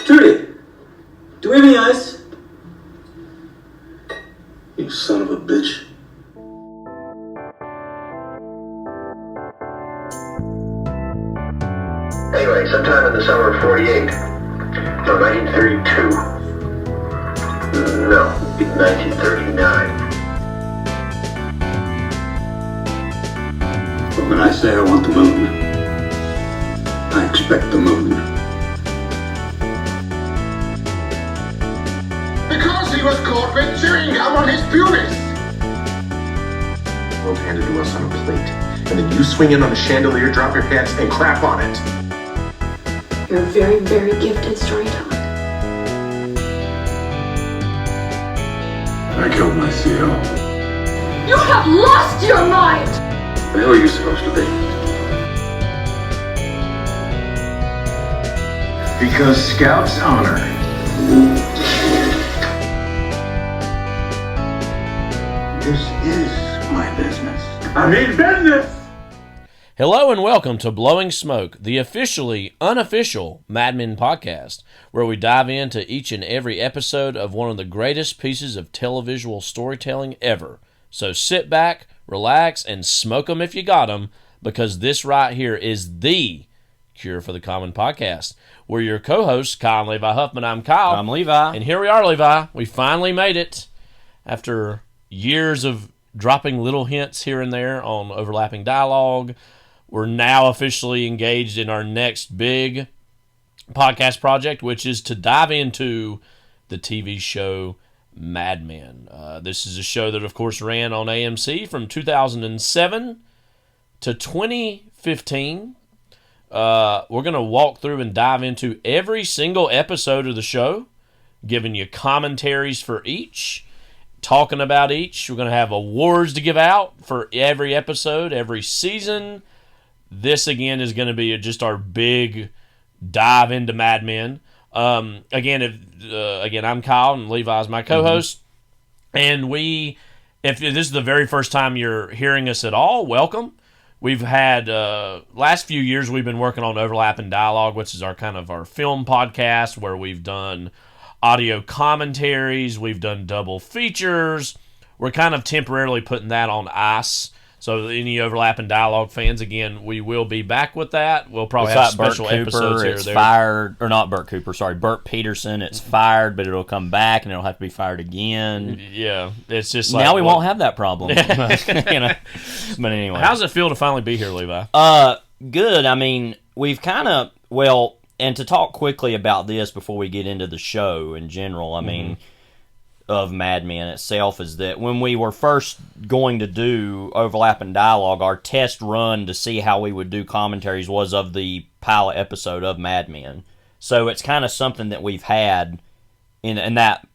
Security, do we have any ice? You son of a bitch. Anyway, sometime in the summer of 48, no, 1932. No, 1939. But when I say I want the moon, I expect the moon. Because he was caught with chewing gum on his pubis. World handed to us on a plate, and then you swing in on a chandelier, drop your pants, and crap on it. You're a very, very gifted storyteller. I killed my CO. You have lost your mind! The hell are you supposed to be? Because Scouts honor. This is my business. I mean business! Hello and welcome to Blowing Smoke, the officially unofficial Mad Men podcast, where we dive into each and every episode of one of the greatest pieces of televisual storytelling ever. So sit back, relax, and smoke 'em if you got 'em, because this right here is the cure for the common podcast. We're your co-hosts, Kyle and Levi Huffman. I'm Kyle. I'm Levi. And here we are, Levi. We finally made it after years of dropping little hints here and there on overlapping dialogue. We're now officially engaged in our next big podcast project, which is to dive into the TV show Mad Men. This is a show that, of course, ran on AMC from 2007 to 2015. We're going to walk through and dive into every single episode of the show, giving you commentaries for each, talking about each. We're going to have awards to give out for every episode, every season. This, again, is going to be just our big dive into Mad Men. Again, I'm Kyle, and Levi is my co-host. And if this is the very first time you're hearing us at all, welcome. We've had, last few years, we've been working on Overlapping Dialogue, which is our film podcast, where we've done audio commentaries, we've done double features. We're kind of temporarily putting that on ice. So any Overlapping Dialogue fans, again, we will be back with that. We'll probably have special episodes here or there. Fired, or not Burt Cooper, sorry, Burt Peterson. It's fired, but it'll come back, and it'll have to be fired again. Yeah, it's just like... Now we won't have that problem. But anyway. How's it feel to finally be here, Levi? Good. I mean, we've kind of, and to talk quickly about this before we get into the show in general, I mean... of Mad Men itself, is that when we were first going to do Overlapping Dialogue, our test run to see how we would do commentaries was of the pilot episode of Mad Men. So it's kind of something that we've had, and that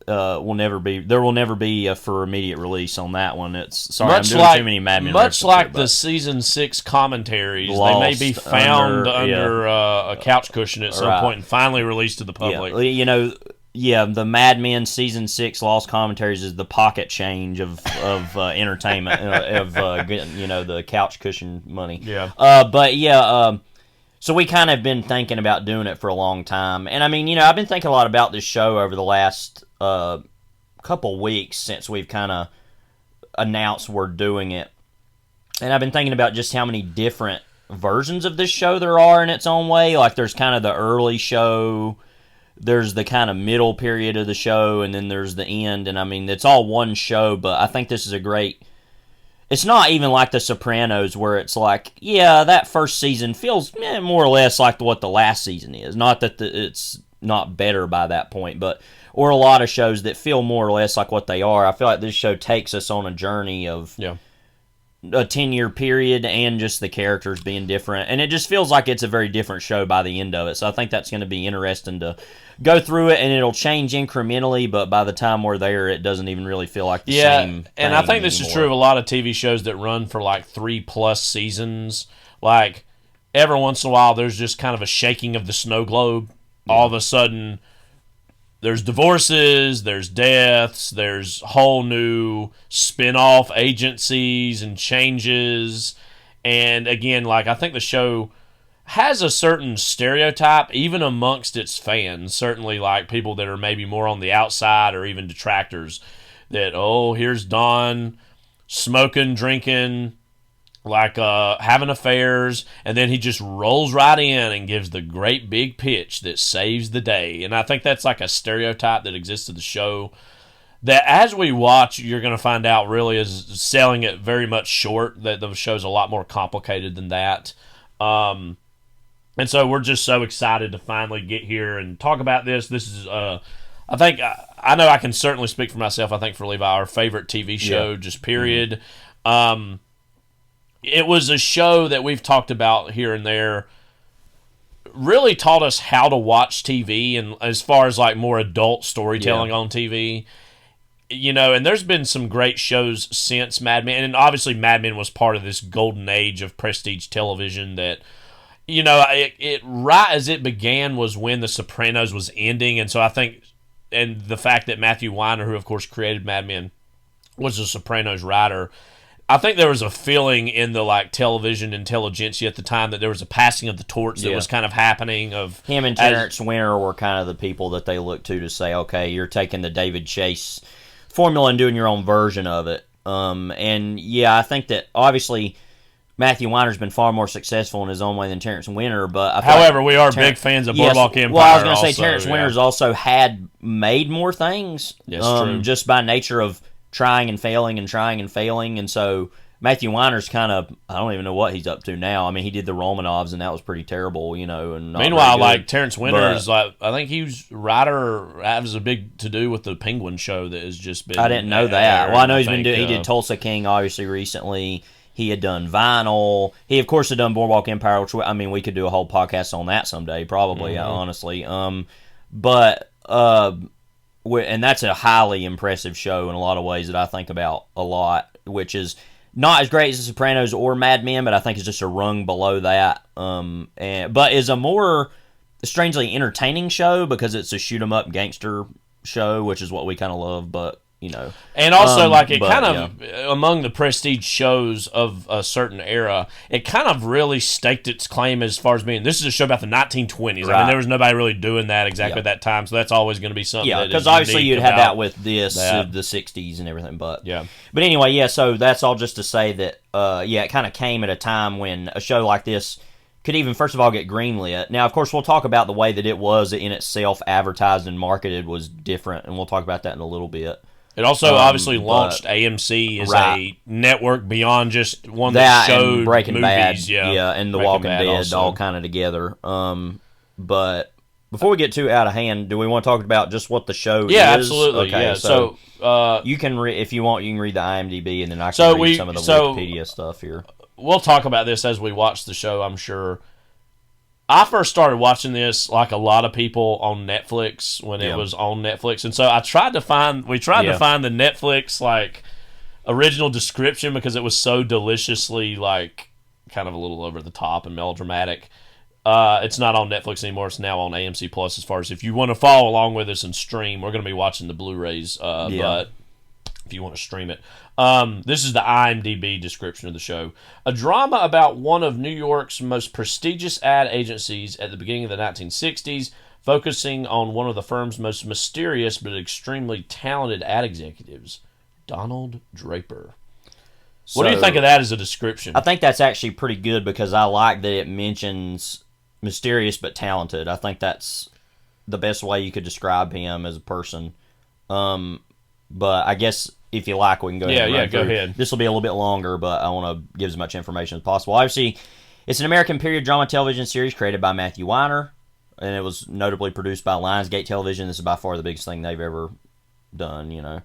will never be for immediate release on that one. I'm doing too many Mad Men. Much like the season 6 commentaries, they may be found under a couch cushion at some point and finally released to the public. Yeah, the Mad Men Season 6 Lost Commentaries is the pocket change of entertainment, the couch cushion money. Yeah. So we kind of been thinking about doing it for a long time. And I mean, I've been thinking a lot about this show over the last couple weeks since we've kind of announced we're doing it. And I've been thinking about just how many different versions of this show there are in its own way. Like, there's kind of the early show... There's the kind of middle period of the show, and then there's the end, and I mean, it's all one show, but I think this is a great... It's not even like The Sopranos, where it's like, yeah, that first season feels more or less like what the last season is. Not that it's not better by that point, but... Or a lot of shows that feel more or less like what they are. I feel like this show takes us on a journey of... Yeah. A 10-year period and just the characters being different. And it just feels like it's a very different show by the end of it. So I think that's going to be interesting to go through it, and it'll change incrementally, but by the time we're there, it doesn't even really feel like the same thing and I think this anymore. is true of a lot of TV shows that run for like 3+ seasons. Like, every once in a while, there's just kind of a shaking of the snow globe. Yeah. All of a sudden... There's divorces, there's deaths, there's whole new spin-off agencies and changes. And again, like, I think the show has a certain stereotype, even amongst its fans. Certainly, like people that are maybe more on the outside or even detractors. That here's Don smoking, drinking, like having affairs, and then he just rolls right in and gives the great big pitch that saves the day. And I think that's like a stereotype that exists in the show that as we watch, you're going to find out really is selling it very much short, that the show's a lot more complicated than that. And so we're just so excited to finally get here and talk about this. This is, I think, I know I can certainly speak for myself, I think for Levi, our favorite TV show, just period. It was a show that we've talked about here and there, really taught us how to watch TV, and as far as like more adult storytelling on TV. You know, and there's been some great shows since Mad Men, and obviously Mad Men was part of this golden age of prestige television that, you know, it right as it began was when The Sopranos was ending, and so I think, and the fact that Matthew Weiner, who of course created Mad Men, was a Sopranos writer, I think there was a feeling in the like television intelligentsia at the time that there was a passing of the torch that was kind of happening. Of him and Terrence Winter were kind of the people that they looked to say, okay, you're taking the David Chase formula and doing your own version of it. And yeah, I think that obviously Matthew Weiner's been far more successful in his own way than Terrence Winter, but however, we are big fans of Boardwalk Empire. Well, I was going to say Terrence Winter's also had made more things, true. just by nature of trying and failing, and so Matthew Weiner's kind of, I don't even know what he's up to now. I mean, he did the Romanovs, and that was pretty terrible, you know. And meanwhile, like Terrence Winter is like, I think he was writer, has a big to do with the Penguin show that has just been. I didn't know that. Well, I know he's been doing. He did Tulsa King, obviously, recently. He had done Vinyl. He, of course, had done Boardwalk Empire, which, I mean, we could do a whole podcast on that someday, probably, honestly. And that's a highly impressive show in a lot of ways that I think about a lot, which is not as great as The Sopranos or Mad Men, but I think it's just a rung below that. But is a more strangely entertaining show because it's a shoot 'em up gangster show, which is what we kind of love. But you know, and also like it kind of among the prestige shows of a certain era, it kind of really staked its claim as far as being this is a show about the 1920s. I mean, there was nobody really doing that exactly at that time, so that's always going to be something. Yeah, because obviously you'd have that with the 60s and everything, but anyway, so that's all just to say that it kind of came at a time when a show like this could even first of all get greenlit. Now, of course, we'll talk about the way that it was in itself advertised and marketed was different, and we'll talk about that in a little bit. It also obviously launched AMC as a network beyond just one that showed Breaking movies. Bad, and The Walking Dead also. All kind of together. But before we get too out of hand, do we want to talk about just what the show is? Yeah, absolutely. Okay, yeah. So you can if you want, you can read the IMDb, and then I can read some of the Wikipedia stuff here. We'll talk about this as we watch the show, I'm sure. I first started watching this like a lot of people on Netflix when it was on Netflix, and so we tried to find the Netflix like original description because it was so deliciously like kind of a little over the top and melodramatic. It's not on Netflix anymore; it's now on AMC Plus. As far as if you want to follow along with us and stream, we're going to be watching the Blu-rays. But if you want to stream it. This is the IMDb description of the show. A drama about one of New York's most prestigious ad agencies at the beginning of the 1960s, focusing on one of the firm's most mysterious but extremely talented ad executives, Donald Draper. What do you think of that as a description? I think that's actually pretty good because I like that it mentions mysterious but talented. I think that's the best way you could describe him as a person. But I guess if you like, we can go ahead. Yeah, go ahead. This will be a little bit longer, but I want to give as much information as possible. Obviously, it's an American period drama television series created by Matthew Weiner, and it was notably produced by Lionsgate Television. This is by far the biggest thing they've ever done, you know.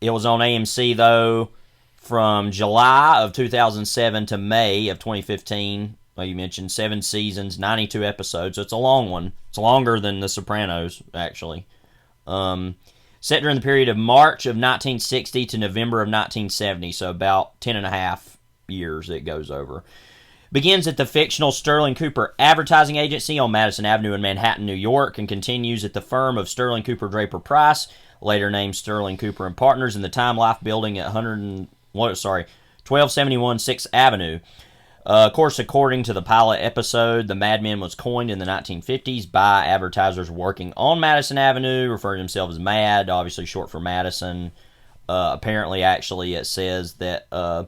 It was on AMC, though, from July of 2007 to May of 2015. Well, you mentioned 7 seasons, 92 episodes, so it's a long one. It's longer than The Sopranos, actually. Set during the period of March of 1960 to November of 1970, so about 10 and a half years it goes over. Begins at the fictional Sterling Cooper Advertising Agency on Madison Avenue in Manhattan, New York, and continues at the firm of Sterling Cooper Draper Price, later named Sterling Cooper and Partners, in the Time Life building at 1271 6th Avenue. Of course, according to the pilot episode, the Mad Men was coined in the 1950s by advertisers working on Madison Avenue, referring to themselves as Mad, obviously short for Madison. Apparently, actually, it says that the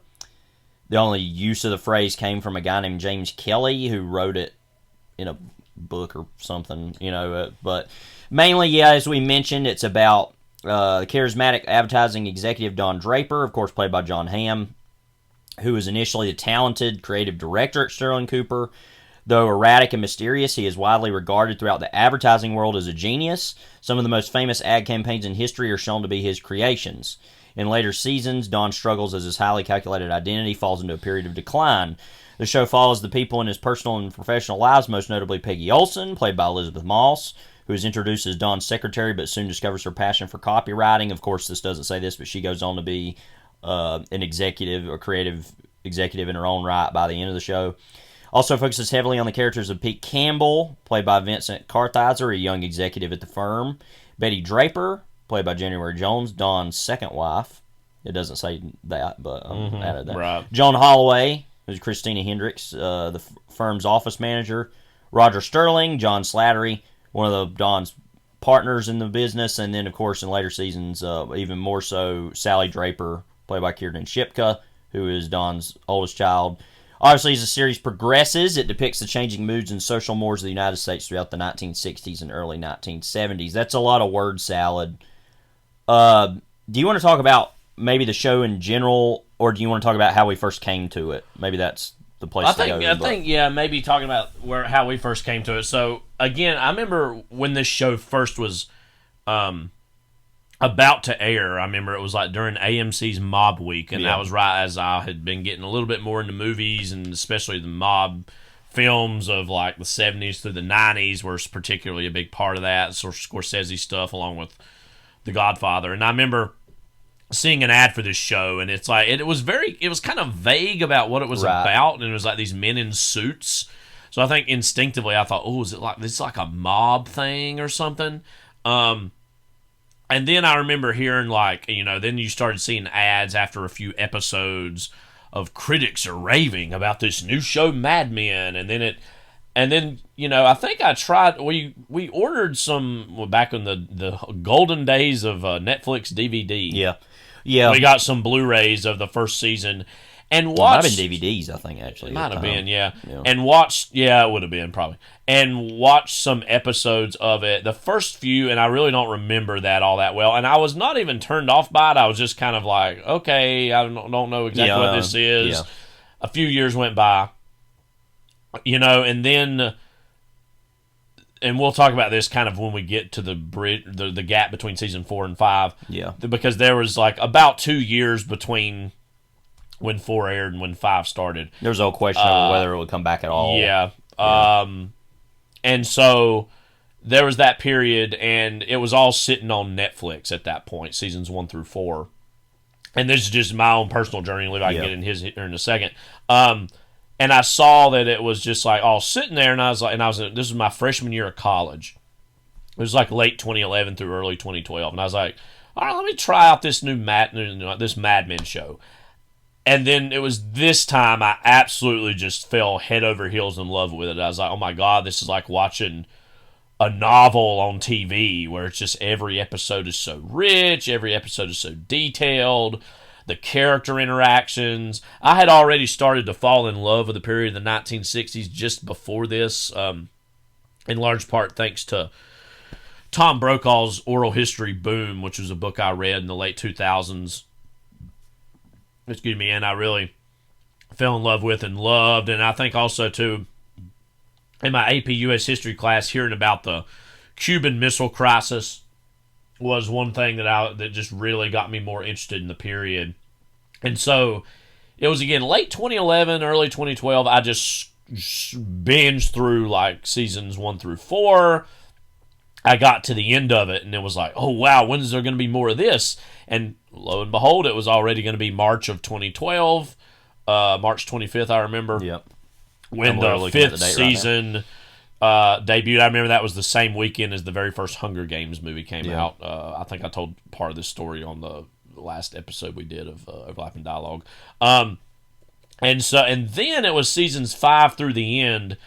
only use of the phrase came from a guy named James Kelly, who wrote it in a book or something, but mainly, yeah, as we mentioned, it's about charismatic advertising executive Don Draper, of course, played by John Hamm, who was initially a talented creative director at Sterling Cooper. Though erratic and mysterious, he is widely regarded throughout the advertising world as a genius. Some of the most famous ad campaigns in history are shown to be his creations. In later seasons, Don struggles as his highly calculated identity falls into a period of decline. The show follows the people in his personal and professional lives, most notably Peggy Olson, played by Elizabeth Moss, who is introduced as Don's secretary but soon discovers her passion for copywriting. Of course, this doesn't say this, but she goes on to be an executive or creative executive in her own right by the end of the show. Also focuses heavily on the characters of Pete Campbell, played by Vincent Kartheiser, a young executive at the firm. Betty Draper, played by January Jones, Don's second wife. It doesn't say that, but added that. Right. Joan Holloway, who's Christina Hendricks, the firm's office manager. Roger Sterling, John Slattery, one of Don's partners in the business. And then, of course, in later seasons, even more so, Sally Draper, played by Kiernan Shipka, who is Don's oldest child. Obviously, as the series progresses, it depicts the changing moods and social mores of the United States throughout the 1960s and early 1970s. That's a lot of word salad. Do you want to talk about maybe the show in general, or do you want to talk about how we first came to it? Maybe that's the place to go. I think, maybe talking about how we first came to it. So, again, I remember when this show first was about to air. I remember it was like during AMC's Mob Week, and that was right as I had been getting a little bit more into movies, and especially the mob films of like the 70s through the 90s were particularly a big part of that. So Scorsese stuff along with The Godfather. And I remember seeing an ad for this show, and it's like it was kind of vague about what it was about, and it was like these men in suits. So I think instinctively I thought, oh, is it like this, like a mob thing or something? And then I remember hearing then you started seeing ads after a few episodes of critics are raving about this new show Mad Men, and then I think I tried. We ordered some back in the golden days of Netflix DVD. Yeah. We got some Blu-rays of the first season, and watched. It might have been DVDs, I think, actually. It might have been, yeah. And watched. Yeah, it would have been probably. And watched some episodes of it. The first few, and I really don't remember that all that well. And I was not even turned off by it. I was just kind of like, okay, I don't know exactly what this is. Yeah. A few years went by. And then, and we'll talk about this kind of when we get to the bridge, the gap between season 4 and 5. Yeah. Because there was like about 2 years between when 4 aired and when 5 started. There was no question over whether it would come back at all. Yeah. And so there was that period, and it was all sitting on Netflix at that point, seasons 1 through 4. And this is just my own personal journey. I can get in his here in a second. And I saw that it was just like all sitting there, and I was this was my freshman year of college. It was like late 2011 through early 2012, and I was like, all right, let me try out this new Mad Men show. And then it was this time I absolutely just fell head over heels in love with it. I was like, oh my God, this is like watching a novel on TV where it's just every episode is so rich, every episode is so detailed, the character interactions. I had already started to fall in love with the period of the 1960s just before this, in large part thanks to Tom Brokaw's Oral History Boom, which was a book I read in the late 2000s. And I really fell in love with and loved. And I think also, too, in my AP U.S. History class, hearing about the Cuban Missile Crisis was one thing that just really got me more interested in the period. And so it was, again, late 2011, early 2012. I just binged through, like, seasons 1 through 4. I got to the end of it, and it was like, oh, wow, when is there going to be more of this? And lo and behold, it was already going to be March of 2012, March 25th, I remember. Yep. When the 5th season debuted. I remember that was the same weekend as the very first Hunger Games movie came out. I think I told part of this story on the last episode we did of Overlapping Dialogue. And then it was seasons 5 through the end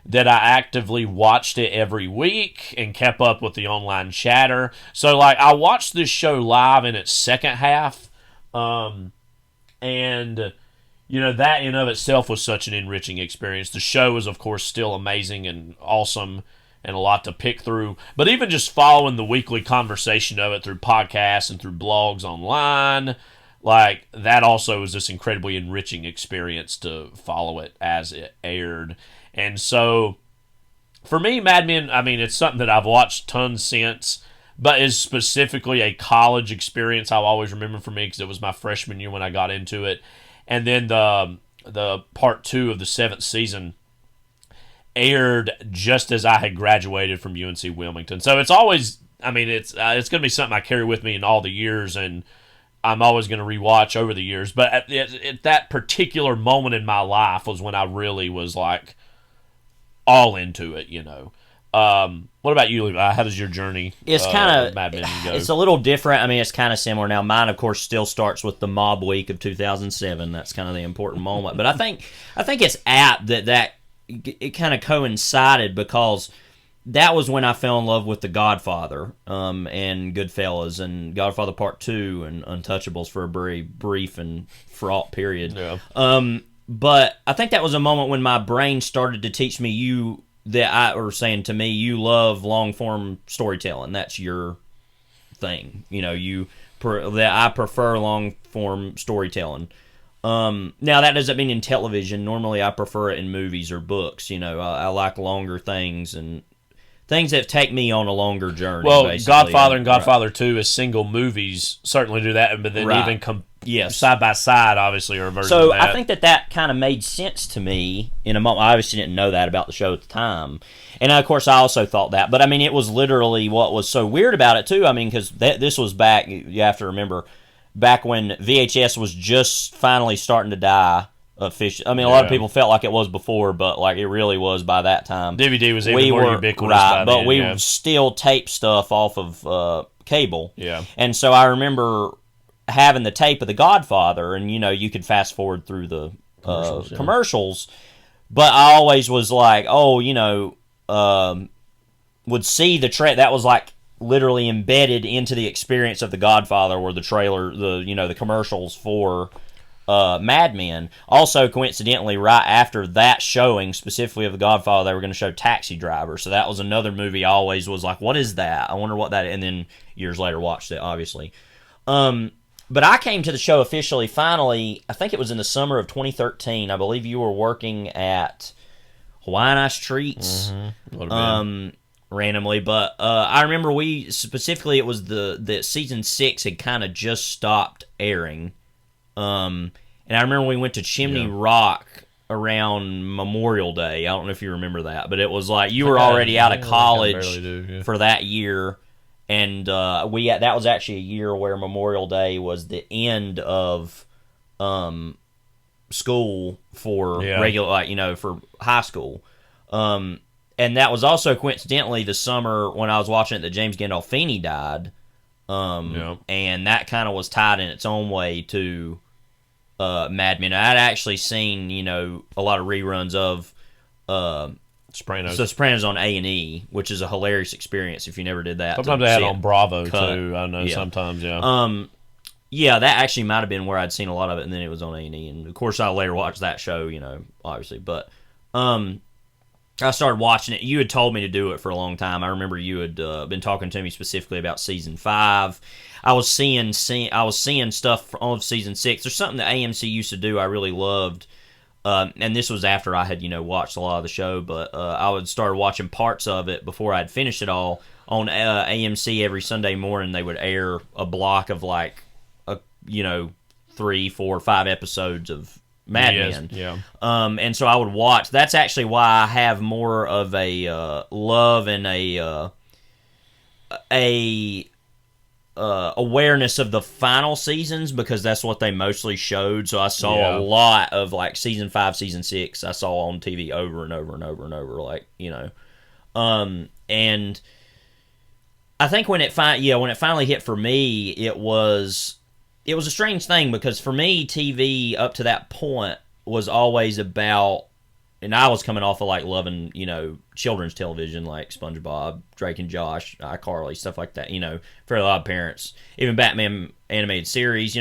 that I actively watched it every week and kept up with the online chatter. So, like, I watched this show live in its second half, and, you know, that in of itself was such an enriching experience. The show was, of course, still amazing and awesome and a lot to pick through. But even just following the weekly conversation of it through podcasts and through blogs online, like, that also was this incredibly enriching experience to follow it as it aired. And so, for me, Mad Men, I mean, it's something that I've watched tons since, but is specifically a college experience I'll always remember for me because it was my freshman year when I got into it. And then the part 2 of the 7th season aired just as I had graduated from UNC Wilmington. So it's always, I mean, it's going to be something I carry with me in all the years, and I'm always going to rewatch over the years. But at that particular moment in my life was when I really was like all into it, you know. What about you, Levi? How does your journey? It's kind of Mad Men go? It's a little different. I mean, it's kind of similar. Now, mine, of course, still starts with the mob week of 2007. That's kind of the important moment. But I think it's apt that it kind of coincided because that was when I fell in love with The Godfather and Goodfellas and Godfather Part 2 and Untouchables for a very brief and fraught period. Yeah. But I think that was a moment when my brain started to teach me you love long-form storytelling. That's your thing. You know, that I prefer long-form storytelling. Now, that doesn't mean in television. Normally, I prefer it in movies or books. You know, I like longer things and things that take me on a longer journey. Well, basically. Godfather and Godfather 2 as single movies certainly do that, but then even side by side, obviously, are a version of that. So I think that kind of made sense to me in a moment. I obviously didn't know that about the show at the time. And, of course, I also thought that. But, I mean, it was literally what was so weird about it, too. I mean, because this was back, you have to remember, back when VHS was just finally starting to die. I mean, a lot of people felt like it was before, but like it really was by that time. DVD was even more ubiquitous by then, but we still taped stuff off of cable. Yeah. And so I remember having the tape of The Godfather, and you know, you could fast forward through the commercials, but I always was like, oh, you know, would see the that was like literally embedded into the experience of The Godfather, where the trailer, the commercials for Mad Men. Also, coincidentally, right after that showing, specifically of The Godfather, they were going to show Taxi Driver. So that was another movie I always was like, what is that? I wonder what that is. And then years later watched it, obviously. But I came to the show officially, finally, I think it was in the summer of 2013. I believe you were working at Hawaiian Ice Treats. Randomly. But I remember specifically, it was the season 6 had kind of just stopped airing. And I remember we went to Chimney Rock around Memorial Day. I don't know if you remember that, but it was like you were already out of college for that year, and that was actually a year where Memorial Day was the end of school for regular, like, for high school. And that was also coincidentally the summer when I was watching it that James Gandolfini died. And that kind of was tied in its own way to Mad Men. I'd actually seen, a lot of reruns of Sopranos. The Sopranos on A&E, which is a hilarious experience if you never did that. Sometimes they had on Bravo, too. I know sometimes, that actually might have been where I'd seen a lot of it, and then it was on A&E. And, of course, I later watched that show, obviously. But I started watching it. You had told me to do it for a long time. I remember you had been talking to me specifically about season 5. I was seeing stuff of season 6. There's something that AMC used to do I really loved, and this was after I had watched a lot of the show. But I would start watching parts of it before I'd finished it all on AMC every Sunday morning. They would air a block of 3, 4, 5 episodes of Mad Men. Yeah. And so I would watch. That's actually why I have more of a love and a awareness of the final seasons, because that's what they mostly showed. So I saw a lot of season 5, season 6. I saw on TV over and over and over and over, and I think when it finally hit for me, it was a strange thing, because for me, TV up to that point was always about, and I was coming off of like loving, children's television like SpongeBob, Drake and Josh, iCarly, stuff like that, for a lot of parents. Even Batman animated series,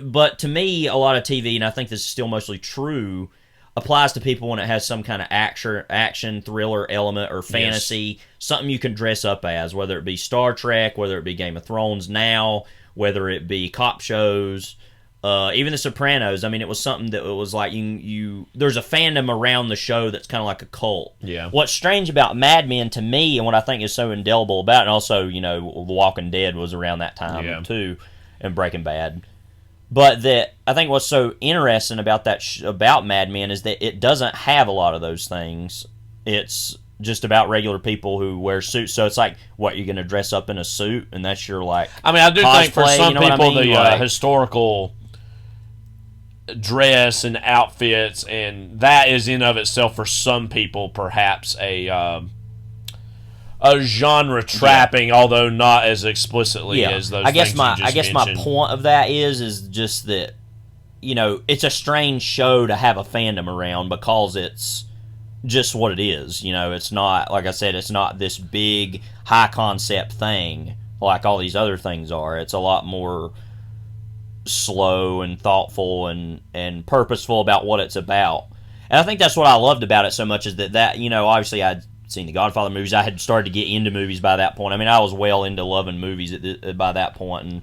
but to me, a lot of TV, and I think this is still mostly true, applies to people when it has some kind of action thriller element or fantasy, something you can dress up as, whether it be Star Trek, whether it be Game of Thrones now, whether it be cop shows, even The Sopranos. I mean, it was something that it was like there's a fandom around the show that's kind of like a cult. Yeah. What's strange about Mad Men to me, and what I think is so indelible about it, and also, The Walking Dead was around that time too, and Breaking Bad. But that I think what's so interesting about about Mad Men is that it doesn't have a lot of those things. It's just about regular people who wear suits. So it's like, what, you're going to dress up in a suit, and that's your I do think for some people the historical dress and outfits, and that is in of itself for some people perhaps a genre trapping, although not as explicitly as those. I guess my mentioned. point of that is just that it's a strange show to have a fandom around because it's just what it is. It's not, like I said, it's not this big high concept thing like all these other things are. It's a lot more slow and thoughtful and purposeful about what it's about. And I think that's what I loved about it so much, is that obviously I'd seen the Godfather movies. I had started to get into movies by that point. I mean, I was well into loving movies by that point, and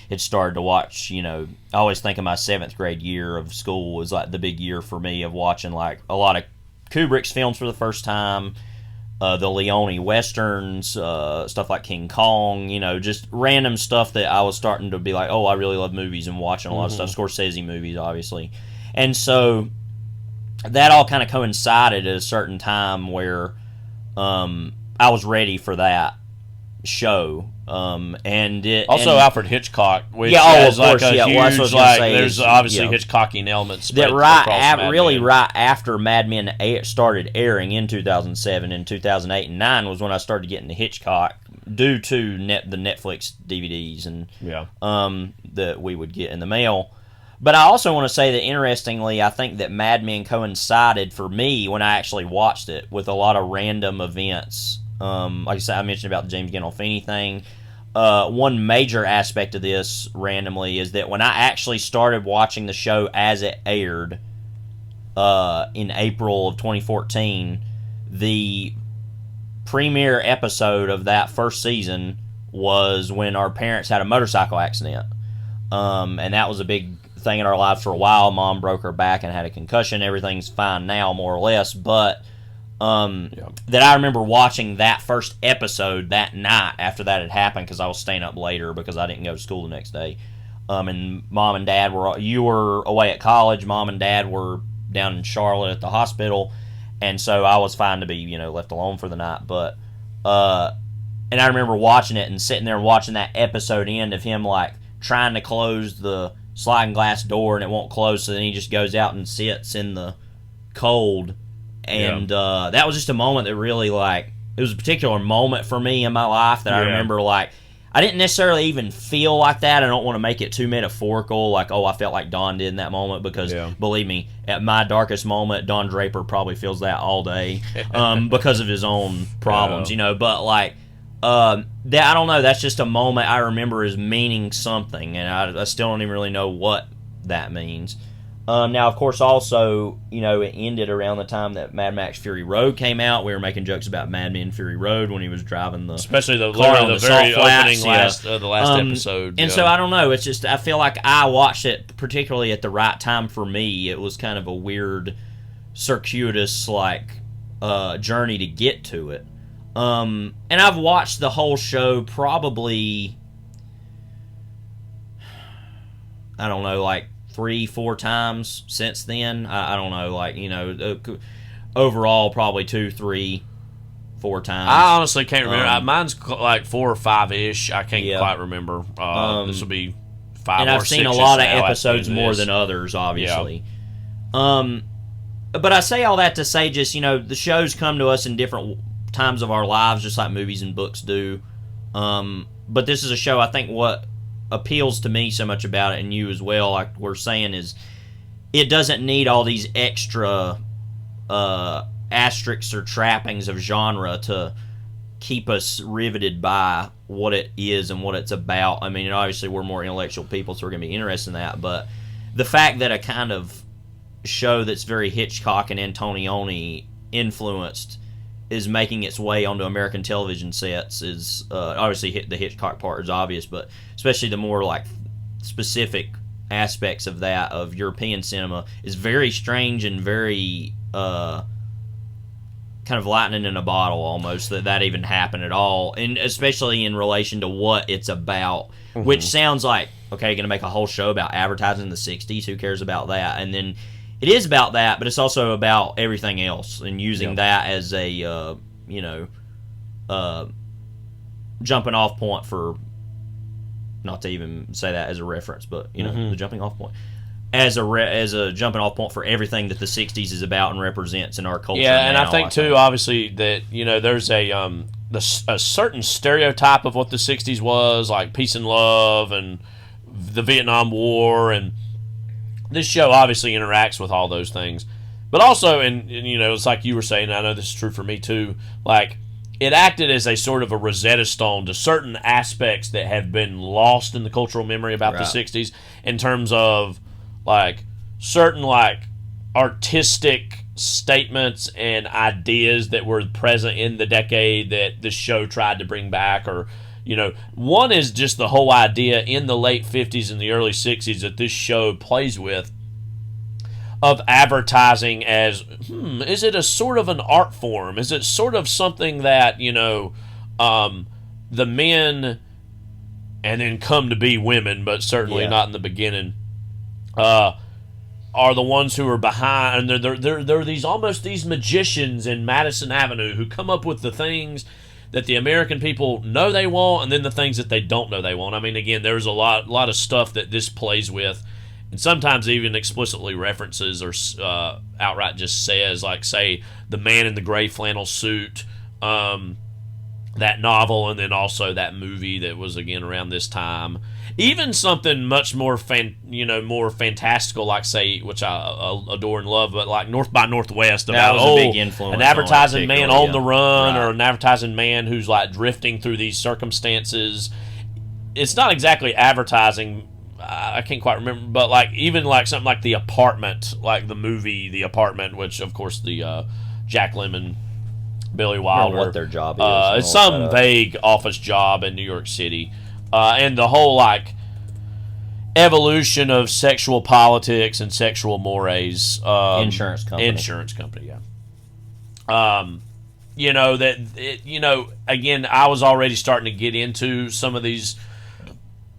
had started to watch, I always think of my 7th grade year of school was like the big year for me of watching like a lot of Kubrick's films for the first time, the Leone westerns, stuff like King Kong, just random stuff that I was starting to be like, oh, I really love movies, and watching a lot of stuff, Scorsese movies, obviously. And so that all kind of coincided at a certain time where I was ready for that show. And it also and, Alfred Hitchcock, which of has course, like a huge, there's obviously Hitchcockian elements that right after Mad Men started airing in 2007 and 2008 and 2009 was when I started getting to Hitchcock due to the Netflix DVDs and that we would get in the mail. But I also want to say that, interestingly, I think that Mad Men coincided for me when I actually watched it with a lot of random events. Like I said, I mentioned about the James Gandolfini thing. One major aspect of this, randomly, is that when I actually started watching the show as it aired in April of 2014, the premiere episode of that first season was when our parents had a motorcycle accident. And that was a big thing in our lives for a while. Mom broke her back and had a concussion. Everything's fine now, more or less, but that I remember watching that first episode that night after that had happened, because I was staying up later because I didn't go to school the next day. And Mom and Dad you were away at college. Mom and Dad were down in Charlotte at the hospital, and so I was fine to be left alone for the night. But and I remember watching it and sitting there and watching that episode end of him like trying to close the sliding glass door and it won't close, so then he just goes out and sits in the cold. And that was just a moment that really, it was a particular moment for me in my life that I remember, I didn't necessarily even feel like that. I don't want to make it too metaphorical, I felt like Don did in that moment, because, believe me, at my darkest moment, Don Draper probably feels that all day because of his own problems, but, that, I don't know, that's just a moment I remember as meaning something, and I still don't even really know what that means. Now, of course, also, it ended around the time that Mad Max Fury Road came out. We were making jokes about Mad Men Fury Road when he was driving the especially the the very opening the last episode. And so I don't know. It's just I feel like I watched it particularly at the right time for me. It was kind of a weird, circuitous journey to get to it. And I've watched the whole show probably, I don't know, 3-4 times since then. I don't know, overall probably 2, 3, 4 times. I honestly can't remember. Mine's 4 or 5-ish. I can't quite remember. This will be 5 and or 6. And I've seen a lot of episodes more than others, obviously. But I say all that to say, just the shows come to us in different times of our lives, just like movies and books do. But this is a show, I think what appeals to me so much about it, and you as well, like we're saying, is it doesn't need all these extra asterisks or trappings of genre to keep us riveted by what it is and what it's about. I mean, obviously we're more intellectual people, so we're going to be interested in that, but the fact that a kind of show that's very Hitchcock and Antonioni influenced is making its way onto American television sets is obviously the Hitchcock part is obvious, but especially the more like specific aspects of that of European cinema is very strange and very kind of lightning in a bottle almost that even happened at all, and especially in relation to what it's about, which sounds like, okay, going to make a whole show about advertising in the 60s, who cares about that? And then it is about that, but it's also about everything else and using that as a jumping off point for, not to even say that as a reference, but the jumping off point as a jumping off point for everything that the 60s is about and represents in our culture. Yeah, and now, I think too, obviously, that there's a certain stereotype of what the 60s was, like peace and love and the Vietnam War, and this show obviously interacts with all those things. But also, and it's like you were saying, I know this is true for me too, like it acted as a sort of a Rosetta Stone to certain aspects that have been lost in the cultural memory about the 60s in terms of like certain like artistic statements and ideas that were present in the decade that the show tried to bring back. Or one is just the whole idea in the late 50s and the early 60s that this show plays with of advertising as is it a sort of an art form? Is it sort of something that the men, and then come to be women, but certainly not in the beginning, are the ones who are behind, and they're these magicians in Madison Avenue who come up with the things that the American people know they want, and then the things that they don't know they want. I mean, again, there's a lot of stuff that this plays with, and sometimes even explicitly references or outright just says, like, say, The Man in the Gray Flannel Suit, that novel, and then also that movie that was, again, around this time. Even something much more more fantastical, like, say, which I adore and love, but like North by Northwest, about that was a big influence, an advertising man on the run, right, or an advertising man who's like drifting through these circumstances. It's not exactly advertising. I can't quite remember, but like even like something like The Apartment, like the movie The Apartment, which of course the Jack Lemmon, Billy Wilder, what their job is. It's some vague office job in New York City. And the whole like evolution of sexual politics and sexual mores. Insurance company, yeah. Again, I was already starting to get into some of these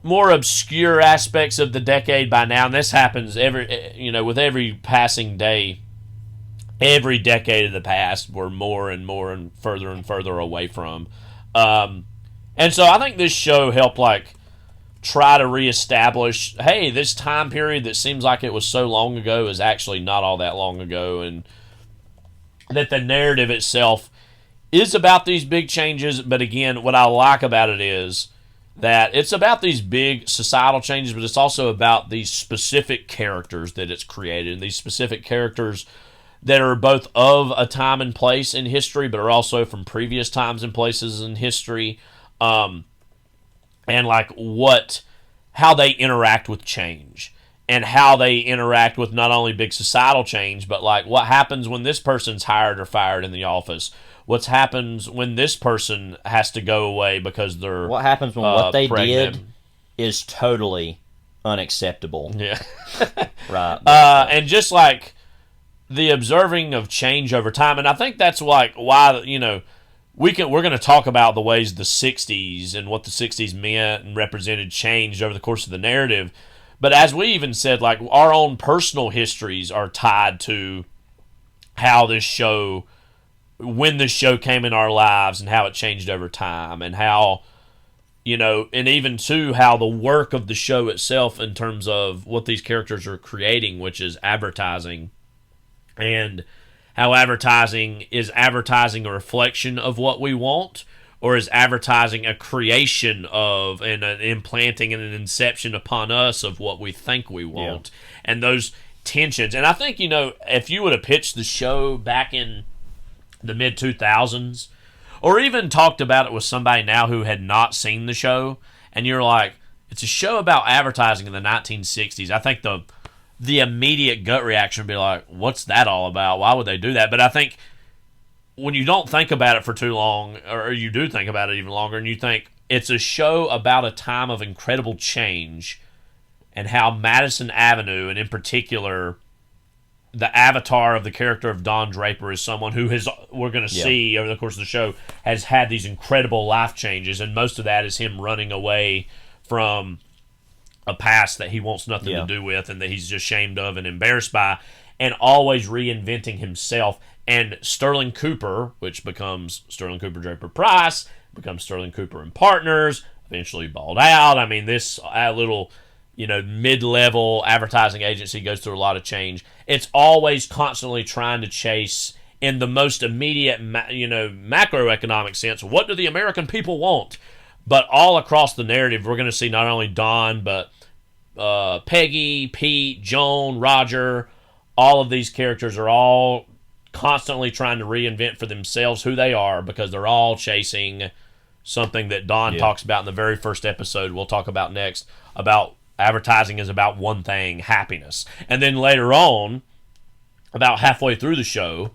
more obscure aspects of the decade by now, and this happens with every passing day. Every decade of the past, we're more and more and further away from. And so I think this show helped like try to reestablish, hey, this time period that seems like it was so long ago is actually not all that long ago, and that the narrative itself is about these big changes. But again, what I like about it is that it's about these big societal changes, but it's also about these specific characters that it's created, and these specific characters that are both of a time and place in history, but are also from previous times and places in history. And like how they interact with change, and how they interact with not only big societal change, but like what happens when this person's hired or fired in the office. What happens when this person has to go away because they're what happens when what they pregnant. did is totally unacceptable. Yeah. Right. And just like the observing of change over time, and I think that's like why we're going to talk about the ways the 60s and what the 60s meant and represented changed over the course of the narrative. But as we even said, like our own personal histories are tied to how this show, when this show came in our lives and how it changed over time, and how, and even to how the work of the show itself in terms of what these characters are creating, which is advertising, and how advertising a reflection of what we want, or is advertising a creation of and an implanting and an inception upon us of what we think we want. Yeah. And those tensions. And I think, if you would have pitched the show back in the mid-2000s, or even talked about it with somebody now who had not seen the show, and you're like, it's a show about advertising in the 1960s, I think the immediate gut reaction would be like, what's that all about? Why would they do that? But I think when you don't think about it for too long, or you do think about it even longer, and you think it's a show about a time of incredible change, and how Madison Avenue, and in particular, the avatar of the character of Don Draper, is someone who we're going to see over the course of the show, has had these incredible life changes, and most of that is him running away from a past that he wants nothing to do with, and that he's just ashamed of and embarrassed by, and always reinventing himself. And Sterling Cooper, which becomes Sterling Cooper Draper Price, becomes Sterling Cooper and Partners, eventually balled out. I mean, this little mid-level advertising agency goes through a lot of change. It's always constantly trying to chase, in the most immediate, macroeconomic sense, what do the American people want? But all across the narrative, we're going to see not only Don, but Peggy, Pete, Joan, Roger. All of these characters are all constantly trying to reinvent for themselves who they are, because they're all chasing something that Don talks about in the very first episode we'll talk about next, about advertising is about one thing, happiness. And then later on, about halfway through the show,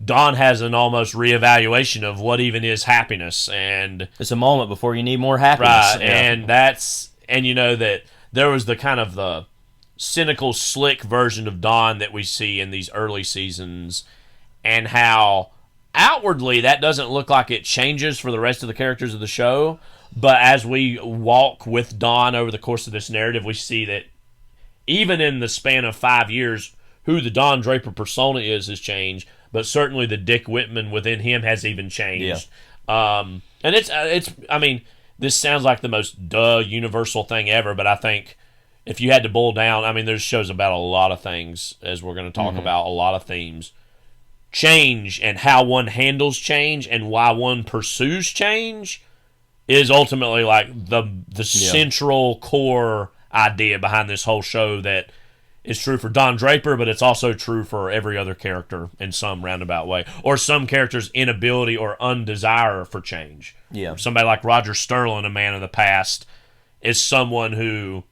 Don has an almost reevaluation of what even is happiness. And it's a moment before you need more happiness. Right, yeah. And that there was the kind of the cynical, slick version of Don that we see in these early seasons, and how outwardly that doesn't look like it changes for the rest of the characters of the show. But as we walk with Don over the course of this narrative, we see that even in the span of 5 years, who the Don Draper persona has changed, but certainly the Dick Whitman within him has even changed. Yeah. And I mean, this sounds like the most universal thing ever, but I think if you had to boil down, I mean, there's shows about a lot of things, as we're going to talk about, a lot of themes. Change and how one handles change and why one pursues change is ultimately like the central core idea behind this whole show, that is true for Don Draper, but it's also true for every other character in some roundabout way, or some character's inability or undesire for change. Yeah, somebody like Roger Sterling, a man of the past, is someone who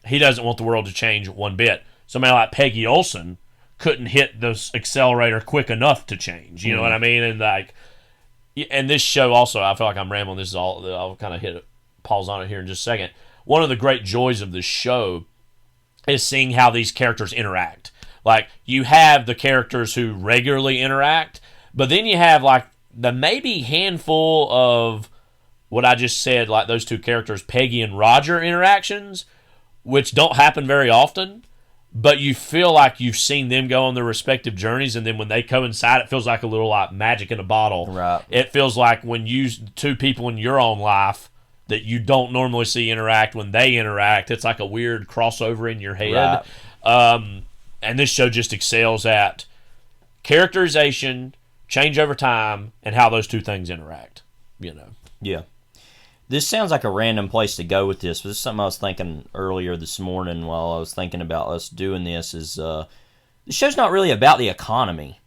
he doesn't want the world to change one bit. Somebody like Peggy Olson couldn't hit the accelerator quick enough to change. You know what I mean? And this show also, I feel like I'm rambling. This is all. I'll kind of pause on it here in just a second. One of the great joys of this show is seeing how these characters interact. Like, you have the characters who regularly interact, but then you have like the maybe handful of what I just said, like those two characters, Peggy and Roger interactions, which don't happen very often. But you feel like you've seen them go on their respective journeys, and then when they coincide, it feels like a little like magic in a bottle. Right. It feels like when two people in your own life that you don't normally see interact, when they interact, it's like a weird crossover in your head. Right. And this show just excels at characterization, change over time, and how those two things interact. Yeah. This sounds like a random place to go with this, but this is something I was thinking earlier this morning while I was thinking about us doing this, is the show's not really about the economy.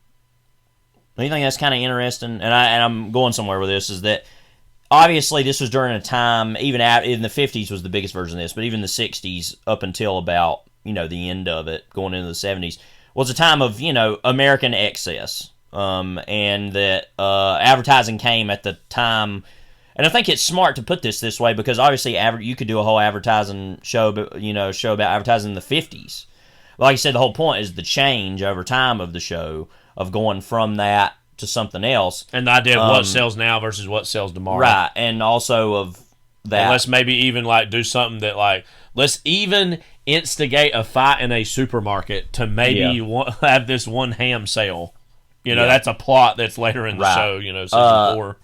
The thing that's kind of interesting, and I'm going somewhere with this, is that obviously this was during a time, even in the 50s was the biggest version of this, but even the 60s up until about, the end of it, going into the 70s, was a time of, American excess, and that advertising came at the time. And I think it's smart to put this way, because obviously you could do a whole advertising show, show about advertising in the 50s. Like you said, the whole point is the change over time of the show, of going from that to something else. And the idea of what sells now versus what sells tomorrow. Right, and also of that. And let's maybe even do something that let's even instigate a fight in a supermarket to maybe have this one ham sale. That's a plot that's later in the show, season 4.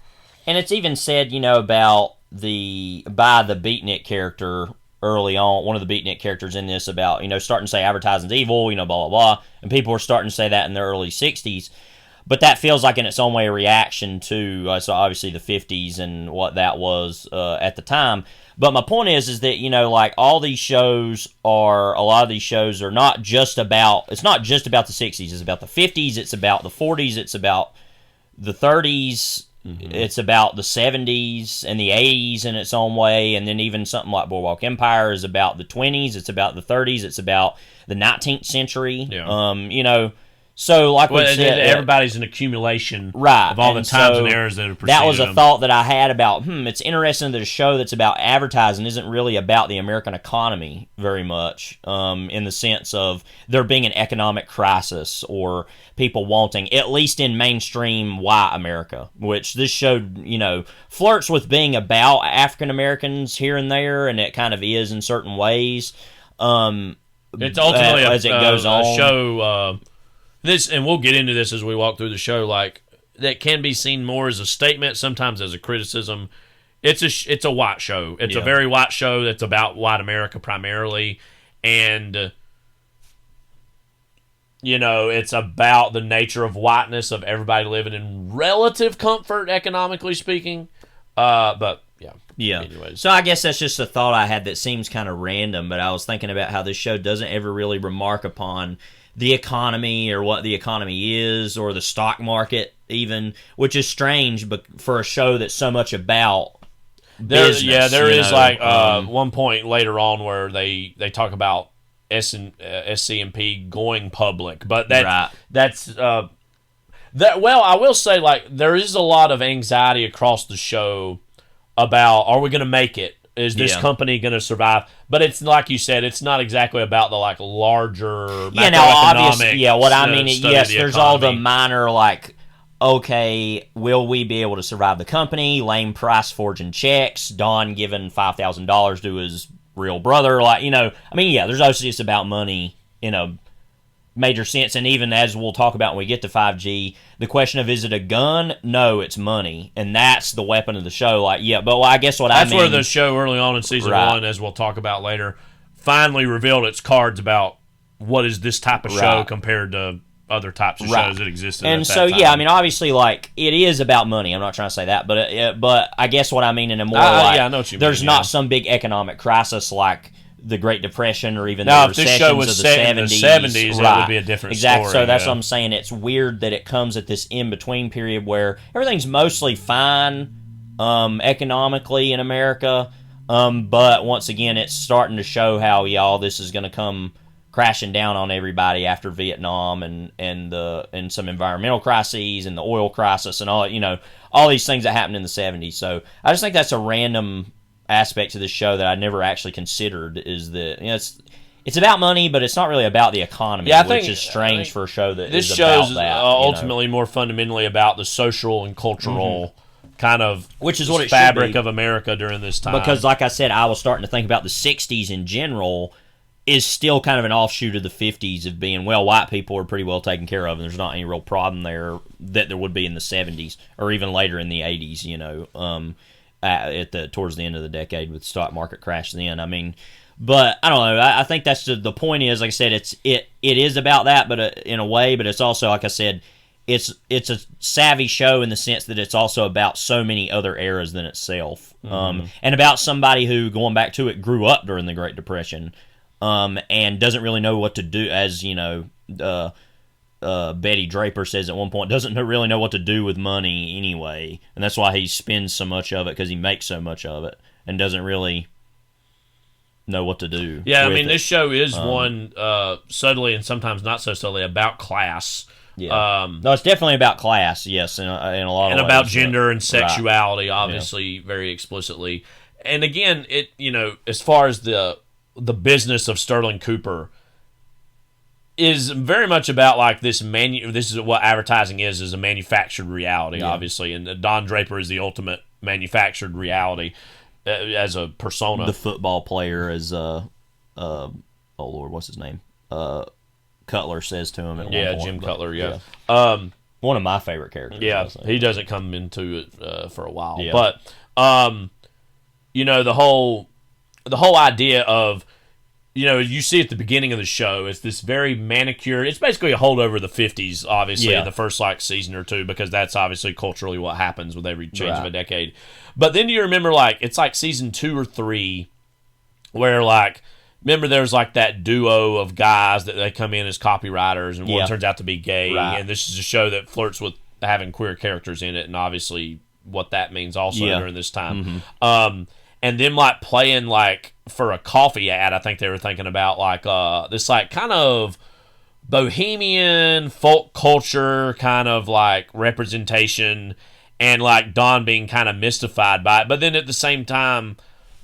And it's even said, about by the Beatnik character early on, one of the Beatnik characters in this, about, starting to say advertising's evil, blah, blah, blah. And people were starting to say that in the early 60s. but that feels like in its own way a reaction to so obviously the 50s and what that was at the time. But my point is that, you know, like a lot of these shows are not just about, it's not just about the 60s, it's about the 50s, it's about the 40s, it's about the 30s, it's about the 70s and the 80s in its own way, and then even something like Boardwalk Empire is about the 20s, it's about the 30s, it's about the 19th century, you know. So, like we said, everybody's an accumulation of all the times and eras that have preceded that was a them. thought that I had about, it's interesting that a show that's about advertising isn't really about the American economy very much, in the sense of there being an economic crisis or people wanting, at least in mainstream white America, which this show, you know, flirts with being about African Americans here and there, and it kind of is in certain ways. It's ultimately as it goes on. A show... This, and we'll get into this as we walk through the show, like, that can be seen more as a statement, sometimes as a criticism. It's a white show. It's a very white show that's about white America primarily, and, you know, it's about the nature of whiteness, of everybody living in relative comfort, economically speaking, but, yeah. Anyways. So I guess that's just a thought I had that seems kind of random, but I was thinking about how this show doesn't ever really remark upon the economy or what the economy is or the stock market even, which is strange, but for a show that's so much about business. There is like one point later on where they talk about SCMP going public, but that's I will say, like, there is a lot of anxiety across the show about, are we going to make it? Is this company going to survive? But it's like you said, it's not exactly about the like larger macroeconomic. What I mean, yes, the there's economy. all the minor like, okay, will we be able to survive the company? Lane Price forging checks, Don giving $5,000 to his real brother, like, you know. I mean, yeah, there's obviously it's about money in a major sense, and even as we'll talk about when we get to 5G, the question of is it a gun? No, it's money, and that's the weapon of the show. Like, yeah, but I guess that's where the show early on in season one, as we'll talk about later, finally revealed its cards about what is this type of show compared to other types of shows that existed. And so, I mean, obviously, like, it is about money. I'm not trying to say that, but I guess what I mean in a more I know what you mean. There's not some big economic crisis like the Great Depression or even the recessions if this show was of the set 70s. In the 70s, that would be a different story. So that's what I'm saying. It's weird that it comes at this in-between period where everything's mostly fine economically in America, but once again, it's starting to show how, all this is going to come crashing down on everybody after Vietnam and some environmental crises and the oil crisis and all, all these things that happened in the 70s. So I just think that's a random aspect to this show that I never actually considered, is that it's about money, but it's not really about the economy, which is strange for a show that this is show's about that. Ultimately more fundamentally about the social and cultural kind of which is what it fabric should be. Of America during this time. Because, like I said, I was starting to think about the 60s in general is still kind of an offshoot of the 50s of being, well, white people are pretty well taken care of, and there's not any real problem there that there would be in the 70s or even later in the 80s, towards the end of the decade with the stock market crash then. I mean, but I don't know. I think that's the point is, like I said, it is about that, but in a way, but it's also, like I said, it's a savvy show in the sense that it's also about so many other eras than itself, and about somebody who, going back to it, grew up during the Great Depression, and doesn't really know what to do, as Betty Draper says at one point, doesn't really know what to do with money anyway, and that's why he spends so much of it, because he makes so much of it and doesn't really know what to do. Yeah, I mean, this show is one subtly and sometimes not so subtly about class. Yeah, no, it's definitely about class. Yes, in a lot of ways, and about gender and sexuality, obviously, very explicitly. And again, it as far as the business of Sterling Cooper is very much about like this is what advertising is a manufactured reality, obviously, and Don Draper is the ultimate manufactured reality as a persona. The football player is oh Lord, what's his name? Cutler says to him at one point. Jim Cutler, one of my favorite characters. Yeah, he doesn't come into it for a while, yeah. but the whole idea of you see at the beginning of the show, it's this very manicured. It's basically a holdover of the 50s, obviously, in the first season or two, because that's obviously culturally what happens with every change of a decade. But then you remember, it's like season 2 or 3, where remember there's that duo of guys that they come in as copywriters, and one turns out to be gay, and this is a show that flirts with having queer characters in it, and obviously what that means also during this time. And then playing for a coffee ad, I think they were thinking about this kind of bohemian folk culture kind of representation, and Don being kind of mystified by it. But then at the same time,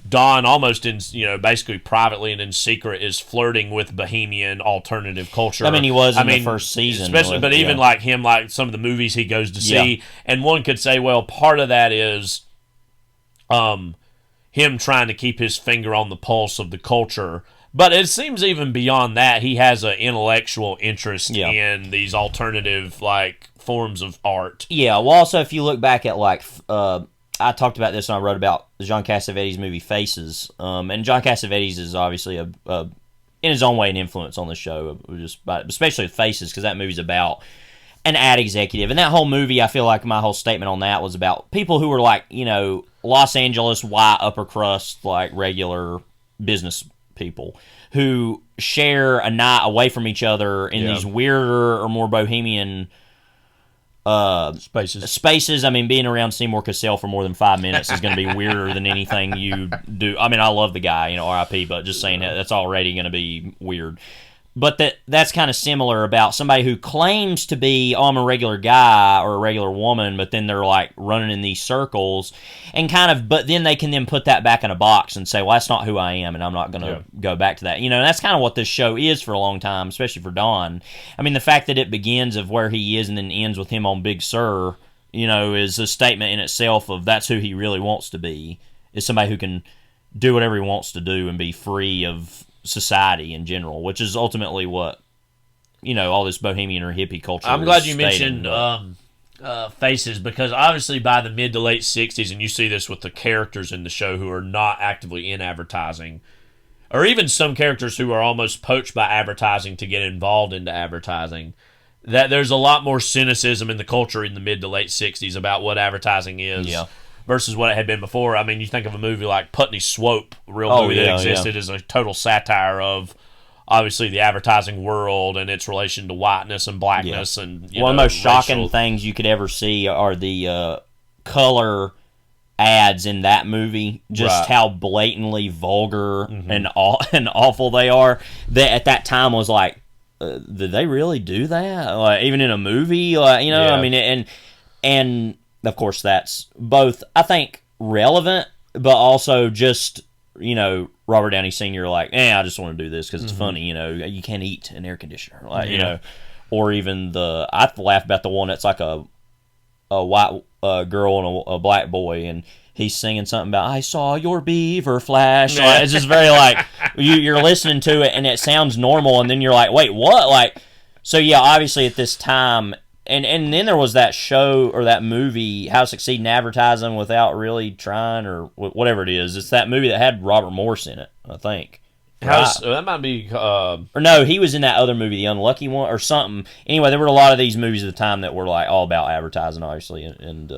Don almost in basically privately and in secret is flirting with bohemian alternative culture. I mean, he was in the first season, especially. But even him, some of the movies he goes to see, and one could say, well, part of that is, him trying to keep his finger on the pulse of the culture. But it seems even beyond that, he has an intellectual interest in these alternative forms of art. Yeah. Well, also if you look back at I talked about this when I wrote about John Cassavetes' movie Faces, and John Cassavetes is obviously in his own way an influence on the show, especially with Faces, because that movie's about an ad executive, and that whole movie, I feel like my whole statement on that was about people who were Los Angeles white upper crust regular business people who share a night away from each other in these weirder or more bohemian spaces. I mean, being around Seymour Cassell for more than 5 minutes is going to be weirder than anything you do. I mean, I love the guy, R.I.P., but just saying that's already going to be weird. But that's kind of similar about somebody who claims to be, I'm a regular guy or a regular woman, but then they're running in these circles and but then they can then put that back in a box and say, well, that's not who I am, and I'm not going to go back to that. And that's kind of what this show is for a long time, especially for Don. I mean, the fact that it begins of where he is and then ends with him on Big Sur, is a statement in itself of that's who he really wants to be, is somebody who can do whatever he wants to do and be free of society in general, which is ultimately what all this bohemian or hippie culture. I'm glad you mentioned Faces, because obviously by the mid to late 60s, and you see this with the characters in the show who are not actively in advertising, or even some characters who are almost poached by advertising to get involved into advertising, that there's a lot more cynicism in the culture in the mid to late 60s about what advertising is. Versus what it had been before. I mean, you think of a movie like Putney Swope, a real movie that existed as a total satire of, obviously, the advertising world and its relation to whiteness and blackness. And one of the most shocking things you could ever see are the color ads in that movie. Just how blatantly vulgar and awful they are. That at that time was did they really do that? Even in a movie? I mean, and of course, that's both, I think, relevant, but also just, Robert Downey Sr. I just want to do this because it's funny, you can't eat an air conditioner, or even I laugh about the one that's a white girl and a black boy, and he's singing something about, I saw your beaver flash. It's just very you're listening to it and it sounds normal, and then you're like, wait, what? So yeah, obviously at this time. And then there was that show or that movie, How to Succeed in Advertising Without Really Trying, or whatever it is. It's that movie that had Robert Morse in it, I think. That might be... Or no, he was in that other movie, The Unlucky One, or something. Anyway, there were a lot of these movies at the time that were all about advertising, obviously, and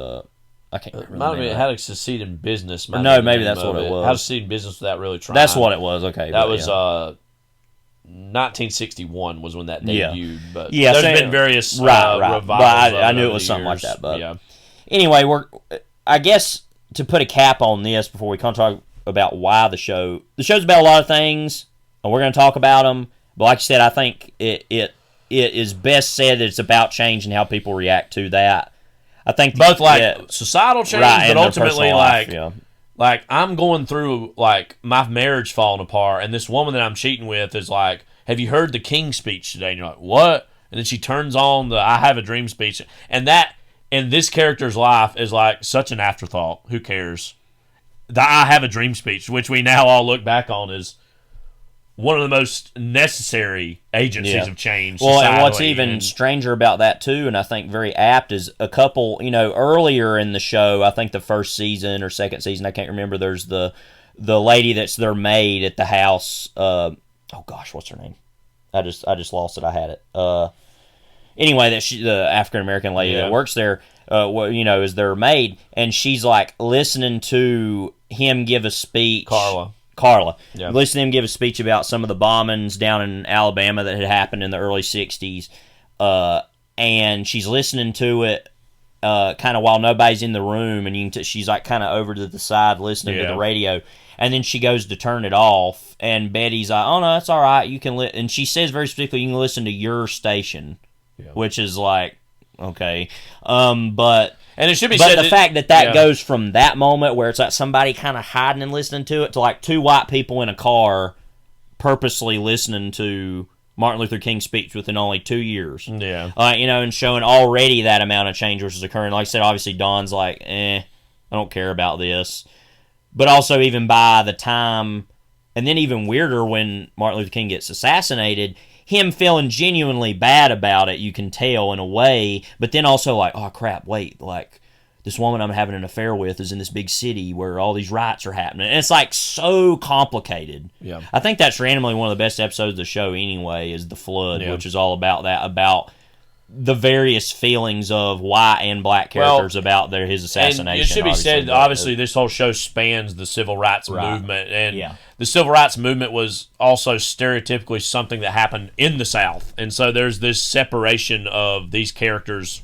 I can't remember. Might be How to Succeed in Business. Maybe that's what it was. How to Succeed in Business Without Really Trying. That's what it was, okay. That was... 1961 was when that debuted, but there's been various revivals. But I knew it was something like that. But anyway, I guess to put a cap on this before we come talk about why the show's about a lot of things, and we're going to talk about them. But like you said, I think it is best said that it's about change and how people react to that. I think both societal change, but ultimately I'm going through my marriage falling apart, and this woman that I'm cheating with is like, have you heard the King speech today? And you're like, what? And then she turns on the I Have a Dream speech, and that in this character's life is such an afterthought. Who cares? The I Have a Dream speech, which we now all look back on, is one of the most necessary agencies of change. Well, and what's even stranger about that too, and I think very apt, is a couple, earlier in the show, I think the first season or second season, I can't remember, there's the lady that's their maid at the house, oh gosh, what's her name? I just lost it. I had it. Anyway, the African American lady that works there, is their maid, and she's like listening to him give a speech. Carla. Yeah. Listening to him give a speech about some of the bombings down in Alabama that had happened in the early 60s. And she's listening to it kind of while nobody's in the room, and she's like kind of over to the side listening to the radio. And then she goes to turn it off, and Betty's like, "Oh no, it's all right. You can and she says very specifically, "You can listen to your station," which is like, okay, but and it should be but said the fact that goes from that moment where it's like somebody kind of hiding and listening to it to like two white people in a car purposely listening to Martin Luther King's speech within only 2 years. Yeah. And showing already that amount of change which is occurring. Like I said, obviously Don's like, I don't care about this. But also even by the time, and then even weirder when Martin Luther King gets assassinated, him feeling genuinely bad about it, you can tell in a way, but then also like, oh crap, wait, like this woman I'm having an affair with is in this big city where all these riots are happening. And it's like so complicated. Yeah. I think that's randomly one of the best episodes of the show anyway, is The Flood, which is all about that, about the various feelings of white and black characters about his assassination. And it should be said, obviously, this whole show spans the civil rights movement. And the civil rights movement was also stereotypically something that happened in the South. And so there's this separation of these characters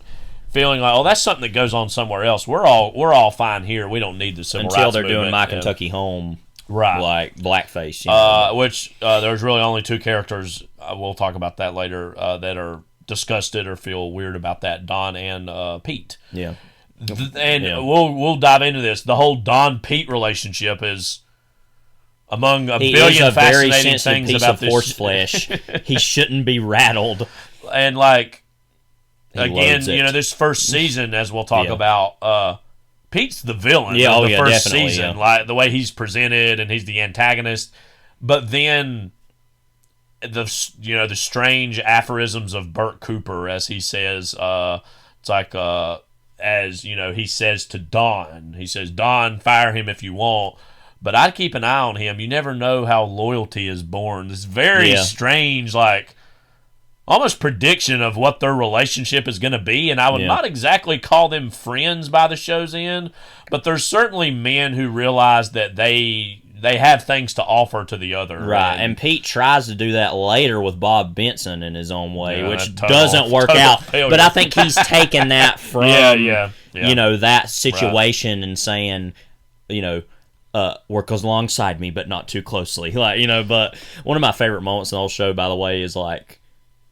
feeling like, oh, that's something that goes on somewhere else. We're all fine here. We don't need the civil rights movement. Until they're doing My Kentucky Home, right? Like blackface. Which there's really only two characters, we'll talk about that later, that are disgusted or feel weird about that, Don and Pete. Yeah. And we'll dive into this. The whole Don-Pete relationship is among a billion fascinating things about this. Horse flesh. He shouldn't be rattled. And like, again, this first season, as we'll talk about, Pete's the villain of the first season. Like the way he's presented, and he's the antagonist. But then the strange aphorisms of Burt Cooper, as he says, it's like as he says to Don, he says, "Don, fire him if you want, but I'd keep an eye on him. You never know how loyalty is born." This very strange, like almost prediction of what their relationship is going to be. And I would not exactly call them friends by the show's end, but there's certainly men who realize that they have things to offer to the other. Right, and Pete tries to do that later with Bob Benson in his own way, which doesn't work out. Failure. But I think he's taken that from that situation and saying, work alongside me, but not too closely. But one of my favorite moments in the whole show, by the way, is like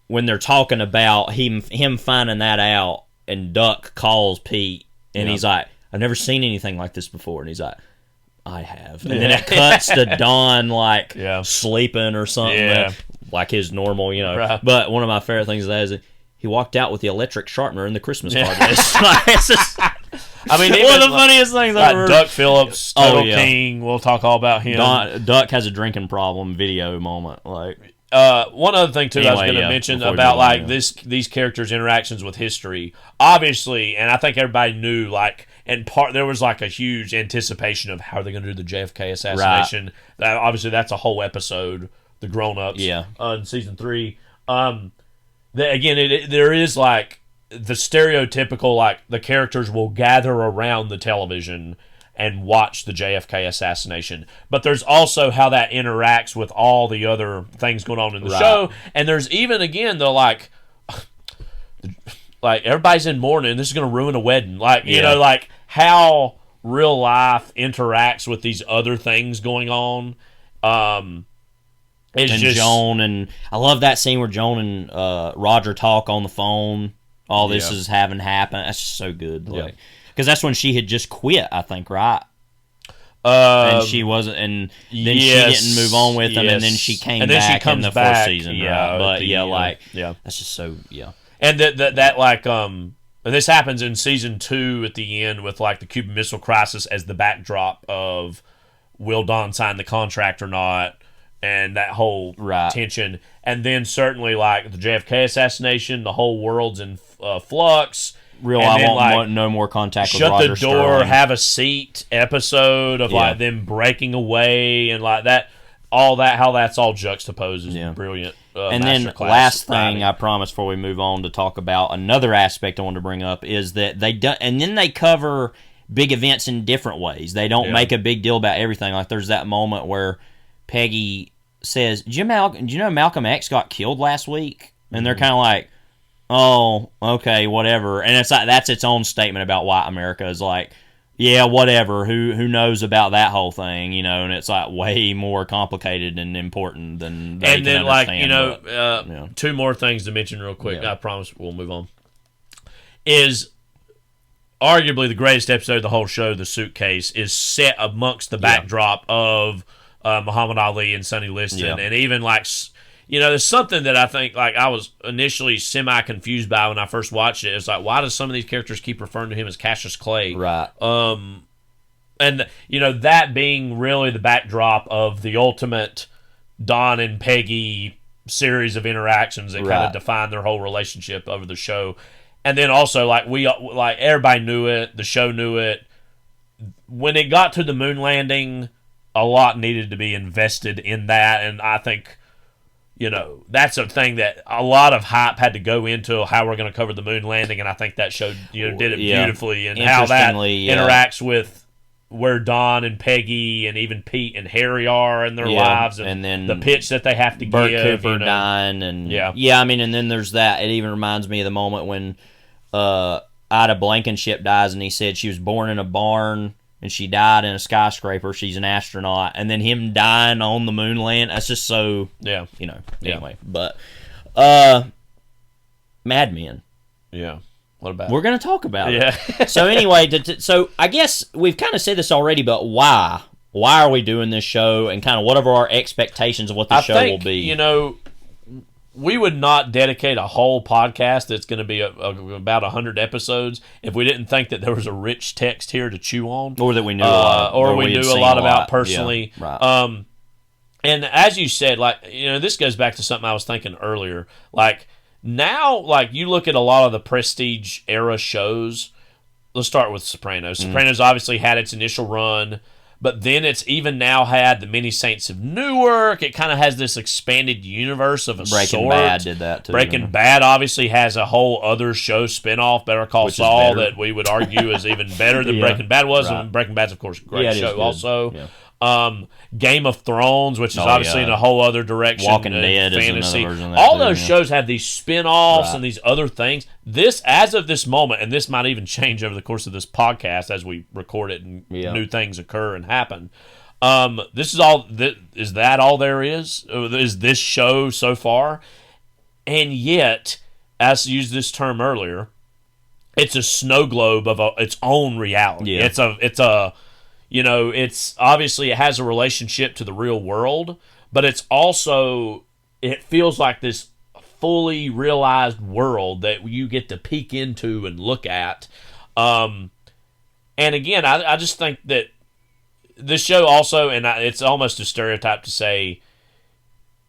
when they're talking about him finding that out, and Duck calls Pete, and he's like, "I've never seen anything like this before," and he's like, "I have," and then it cuts to Don like sleeping or something, like his normal, Right. But one of my favorite things is he walked out with the electric sharpener in the Christmas card. It's just, I mean, one of the funniest things ever. Duck Phillips, Total King. We'll talk all about him. Duck has a drinking problem. Video moment, like. One other thing too, I was going to mention about like these characters' interactions with history. Obviously, and I think everybody knew, like, and there was like a huge anticipation of how they're going to do the JFK assassination. Right. Obviously, that's a whole episode, the grown-ups, in season 3. There is like the stereotypical, like the characters will gather around the television and watch the JFK assassination. But there's also how that interacts with all the other things going on in the show. And there's even, again, like everybody's in mourning, this is going to ruin a wedding. Like, like how real life interacts with these other things going on. Joan, and I love that scene where Joan and Roger talk on the phone. All this is having happened. That's just so good. Like, because that's when she had just quit, I think, right? And she wasn't, and then she didn't move on with him, and then she came back in the fourth season, right? But that's just so And that like this happens in season 2 at the end with like the Cuban Missile Crisis as the backdrop of will Don sign the contract or not, and that whole tension, and then certainly like the JFK assassination, the whole world's in flux. I want no more contact with Roger Shut the door, Sterling. have a seat episode of like them breaking away and like that. all that, how that's all juxtaposed is brilliant. And then last thing I promise before we move on to talk about another aspect I wanted to bring up is that and then they cover big events in different ways. They don't make a big deal about everything. Like there's that moment where Peggy says, "Do you know Malcolm X got killed last week?" And they're kind of like, "Oh, okay, whatever." And it's like that's its own statement about white America is like, yeah, whatever. Who knows about that whole thing, And it's like way more complicated and important than they and then can understand. But, two more things to mention real quick. I promise we'll move on. Is arguably the greatest episode of the whole show, The Suitcase, is set amongst the backdrop of Muhammad Ali and Sonny Liston, and even there's something that I think I was initially semi-confused by when I first watched it. It's like, why does some of these characters keep referring to him as Cassius Clay? Right. And, that being really the backdrop of the ultimate Don and Peggy series of interactions that kind of define their whole relationship over the show. And then also, everybody knew it, the show knew it. When it got to the moon landing, a lot needed to be invested in that, and I think... that's a thing that a lot of hype had to go into how we're going to cover the moon landing, and I think that show did it beautifully, and how that interacts with where Don and Peggy and even Pete and Harry are in their lives, and then the pitch that they have to Bert give. Cooper dying, and and then there's that. It even reminds me of the moment when Ida Blankenship dies, and he said she was born in a barn. And she died in a skyscraper. She's an astronaut. And then him dying on the moon land. That's just so, anyway. But, Mad Men. Yeah. What about We're going to talk about it. So anyway, so I guess we've kind of said this already, but why? Why are we doing this show? And kind of what are our expectations of what the show will be? We would not dedicate a whole podcast that's going to be about 100 episodes if we didn't think that there was a rich text here to chew on, or that we knew a lot, or we knew a lot about personally. Yeah, right. And as you said, this goes back to something I was thinking earlier. Now, you look at a lot of the Prestige era shows. Let's start with Sopranos. Sopranos obviously had its initial run. But then it's even now had the Many Saints of Newark. It kind of has this expanded universe of a Breaking sort. Bad did that too. Breaking Bad obviously has a whole other show spinoff, Better Call Saul, that we would argue is even better than Breaking Bad was. Right. And Breaking Bad's, of course, a great show also. Yeah. Game of Thrones, which is obviously in a whole other direction. Walking Dead fantasy. Is another version of that all those shows have these spin-offs and these other things. This, as of this moment, and this might even change over the course of this podcast as we record it and new things occur and happen. This is all. Is that all there is? Is this show so far? And yet, as I used this term earlier, it's a snow globe of its own reality. Yeah. It's obviously it has a relationship to the real world, but it's also, it feels like this fully realized world that you get to peek into and look at. And again, I just think that this show also, and it's almost a stereotype to say,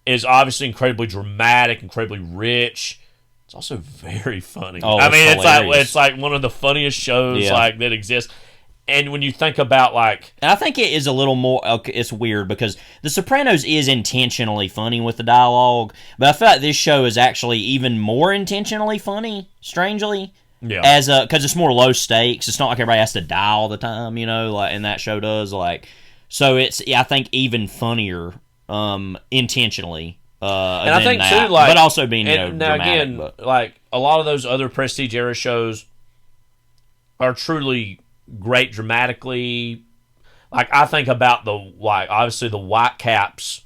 is obviously incredibly dramatic, incredibly rich. It's also very funny. Oh, I mean, hilarious. it's like one of the funniest shows that exists. And when you think about I think it is a little more. It's weird because The Sopranos is intentionally funny with the dialogue, but I feel like this show is actually even more intentionally funny. Strangely, because it's more low stakes. It's not like everybody has to die all the time, and that show does. So it's I think even funnier, intentionally. And I think that, too, but also being now dramatic, again, but. A lot of those other Prestige era shows are truly great dramatically. I think about obviously the Whitecaps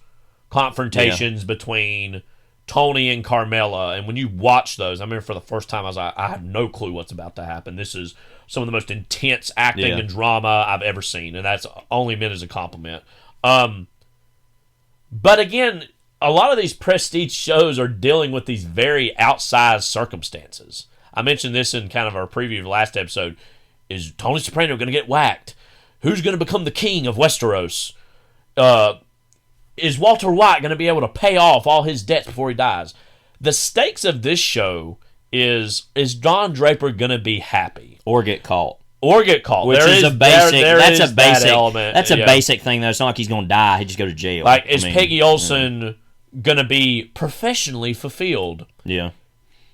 confrontations between Tony and Carmela, and when you watch those, I remember for the first time I was like, I have no clue what's about to happen. This is some of the most intense acting and drama I've ever seen, and that's only meant as a compliment. But again, a lot of these Prestige shows are dealing with these very outsized circumstances. I mentioned this in kind of our preview of the last episode. Is Tony Soprano going to get whacked? Who's going to become the king of Westeros? Is Walter White going to be able to pay off all his debts before he dies? The stakes of this show is Don Draper going to be happy? Or get caught. or get caught, which there is a basic. there That's is a basic that element. That's a basic thing, though. It's not like he's going to die. He just go to jail. Like, is Peggy Olson gonna be professionally fulfilled? Yeah.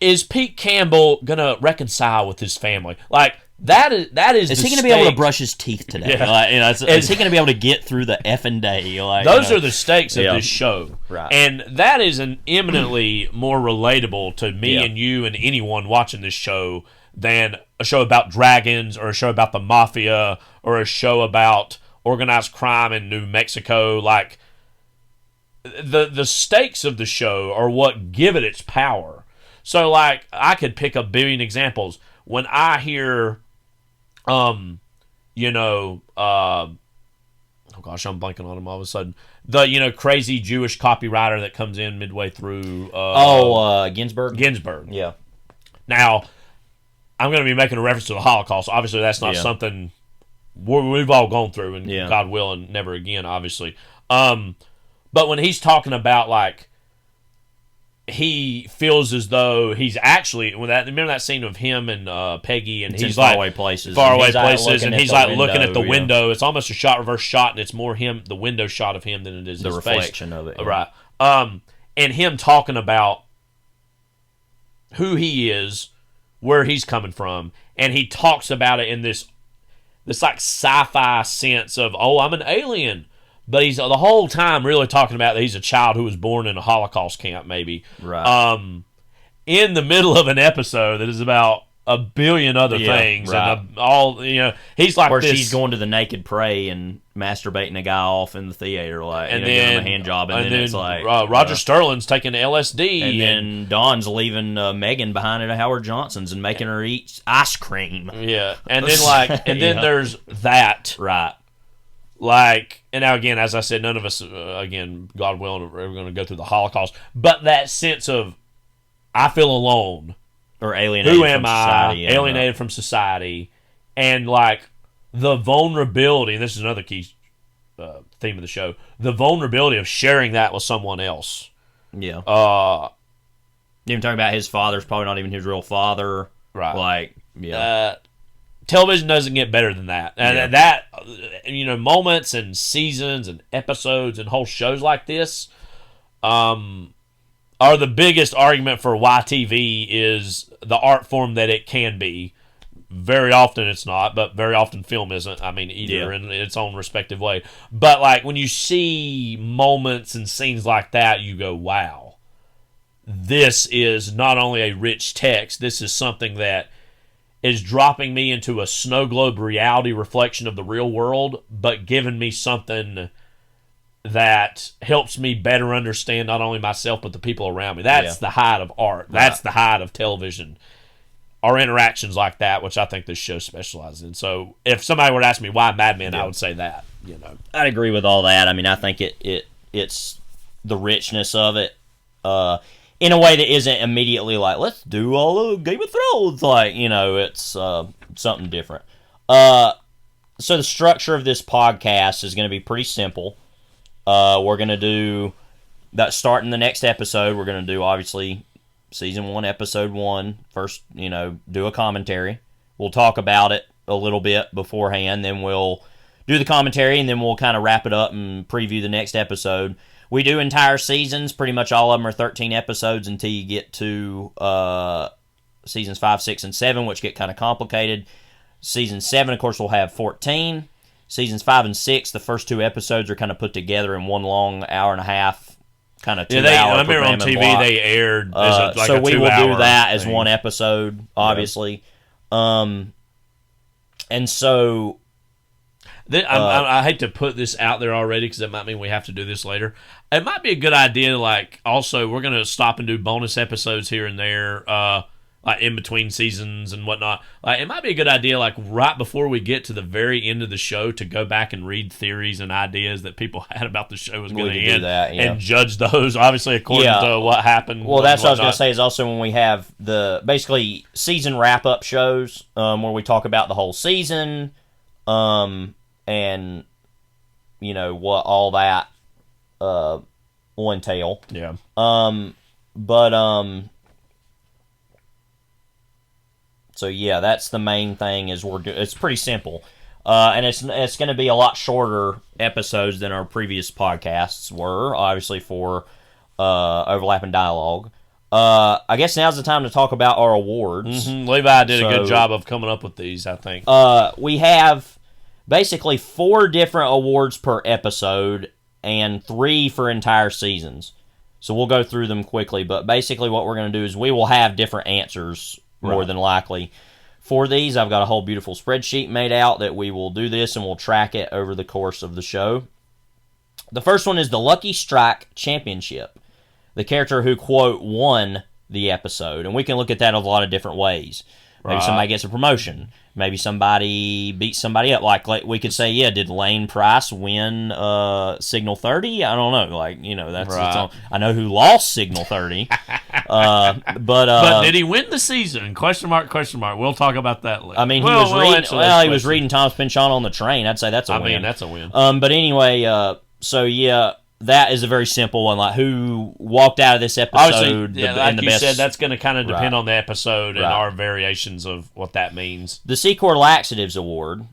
Is Pete Campbell gonna reconcile with his family? Like, that is. Is the he going to be able to stakes. brush his teeth today? Yeah. Like, is he going to be able to get through the effing day? Like, Those are the stakes of Yeah. this show, Right. and that is an eminently more relatable to me Yeah. and you and anyone watching this show than a show about dragons or a show about the mafia or a show about organized crime in New Mexico. Like, the stakes of the show are what give it its power. So, like, I could pick a billion examples. When I hear, oh gosh, I'm blanking on him all of a sudden. The, crazy Jewish copywriter that comes in midway through. Ginsburg? Ginsburg. Yeah. Now, I'm going to be making a reference to the Holocaust. Obviously, that's not something we've all gone through, and God willing, never again, obviously. But when he's talking about, like, he feels as though he's actually remember that scene of him and Peggy, and he's like faraway places, and he's like looking at the window. It's almost a reverse shot, and it's more him, the window shot of him, than it is the his reflection face. of it, right? And him talking about who he is, where he's coming from, and he talks about it in this like sci-fi sense of, oh, I'm an alien. But he's the whole time really talking about that he's a child who was born in a Holocaust camp, maybe. Right. In the middle of an episode that is about a billion other things, right. and he's like where this. she's going to the naked prey and masturbating a guy off in the theater, like, and giving then him a hand job, and then it's like Roger Sterling's taking LSD, and then Dawn's leaving Megan behind at a Howard Johnson's and making her eat ice cream. Yeah, and then then there's that, right? Like, and now again, as I said, none of us, again, God willing, are ever going to go through the Holocaust. But that sense of, I feel alone. Or alienated Who from am society. I? Alienated from society. And, like, the vulnerability, and this is another key theme of the show, the vulnerability of sharing that with someone else. Yeah. Even talking about his father's probably not even his real father. Right. Like, yeah. Television doesn't get better than that. And that, moments and seasons and episodes and whole shows like this are the biggest argument for why TV is the art form that it can be. Very often it's not, but very often film isn't. I mean, either in its own respective way. But, like, when you see moments and scenes like that, you go, wow. This is not only a rich text, this is something that is dropping me into a snow globe reality reflection of the real world, but giving me something that helps me better understand not only myself, but the people around me. That's the height of art. That's the height of television. Our interactions like that, which I think this show specializes in. So if somebody were to ask me why Mad Men, I would say that. I'd agree with all that. I mean, I think it's the richness of it. In a way that isn't immediately like, let's do all of Game of Thrones. Like, it's something different. So the structure of this podcast is going to be pretty simple. We're going to do that starting the next episode. We're going to do, obviously, Season 1, Episode 1. First, do a commentary. We'll talk about it a little bit beforehand. Then we'll do the commentary, and then we'll kind of wrap it up and preview the next episode. We do entire seasons. Pretty much all of them are 13 episodes until you get to seasons 5, 6, and 7, which get kind of complicated. Season 7, of course, will have 14. Seasons 5 and 6, the first 2 episodes are kind of put together in one long hour and a half, kind of 2 hour. I remember on TV block. they aired like so a we will do that as thing. one episode, obviously. And so... I hate to put this out there already because it might mean we have to do this later. It might be a good idea, like, also, we're going to stop and do bonus episodes here and there, like, in between seasons and whatnot. Like, it might be a good idea, like, right before we get to the very end of the show to go back and read theories and ideas that people had about the show was going to end and judge those, obviously, according to what happened. Well, that's what I was going to say, is also when we have the, basically, season wrap-up shows where we talk about the whole season, and, what all that will entail. Yeah. So yeah, that's the main thing. It's pretty simple, and it's going to be a lot shorter episodes than our previous podcasts were, obviously for overlapping dialogue. I guess now's the time to talk about our awards. Levi did a good job of coming up with these, I think. We have basically 4 different awards per episode and 3 for entire seasons. So we'll go through them quickly, but basically what we're going to do is we will have different answers more than likely. For these, I've got a whole beautiful spreadsheet made out that we will do this and we'll track it over the course of the show. The first one is the Lucky Strike Championship. The character who, quote, won the episode. And we can look at that a lot of different ways. Maybe somebody gets a promotion. Maybe somebody beats somebody up. Like we could say, yeah, did Lane Price win Signal 30? I don't know. That's its own. I know who lost Signal 30. But did he win the season? Question mark, question mark. We'll talk about that later. I mean, he was reading Thomas Pynchon on the train. I'd say that's a win. I mean, that's a win. But anyway, so yeah, that is a very simple one. Like, who walked out of this episode like you said, that's going to kind of depend on the episode and our variations of what that means. The Secor Laxatives Award.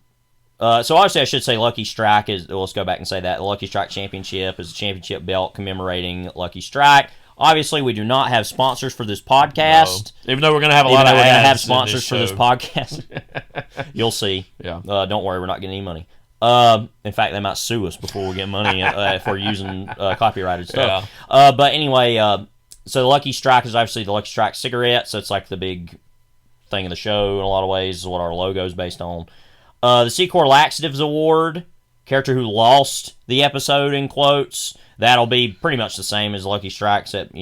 So obviously I should say Lucky Strike is, let's go back and say that. The Lucky Strike Championship is a championship belt commemorating Lucky Strike. Obviously, we do not have sponsors for this podcast. No. Even though we're going to have a lot of ads. We're going to have sponsors for this podcast. You'll see. Yeah. Don't worry, we're not getting any money. In fact, they might sue us before we get money if we're using copyrighted stuff. Yeah. But anyway, so the Lucky Strike is obviously the Lucky Strike cigarette, so it's like the big thing of the show in a lot of ways, is what our logo is based on. The Secor Laxatives Award, character who lost the episode, in quotes, that'll be pretty much the same as Lucky Strike, except,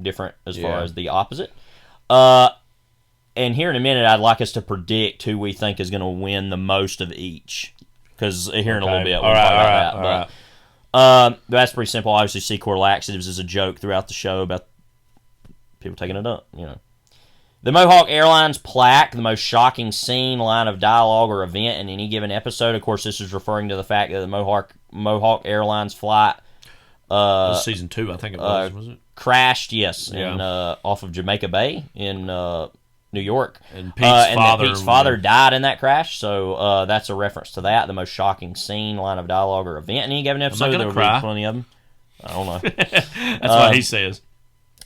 different as far as the opposite. And here in a minute, I'd like us to predict who we think is going to win the most of each. Because here in a little bit, we'll talk about that. But that's pretty simple. Obviously, Secor Laxatives is a joke throughout the show about people taking a dump, The Mohawk Airlines plaque, the most shocking scene, line of dialogue, or event in any given episode. Of course, this is referring to the fact that the Mohawk Airlines flight... season 2, I think it was it? Crashed, yes, off of Jamaica Bay in... New York, and Pete's father died in that crash, so that's a reference to that. The most shocking scene, line of dialogue, or event in any given episode. There will be plenty of them. I don't know. That's what he says.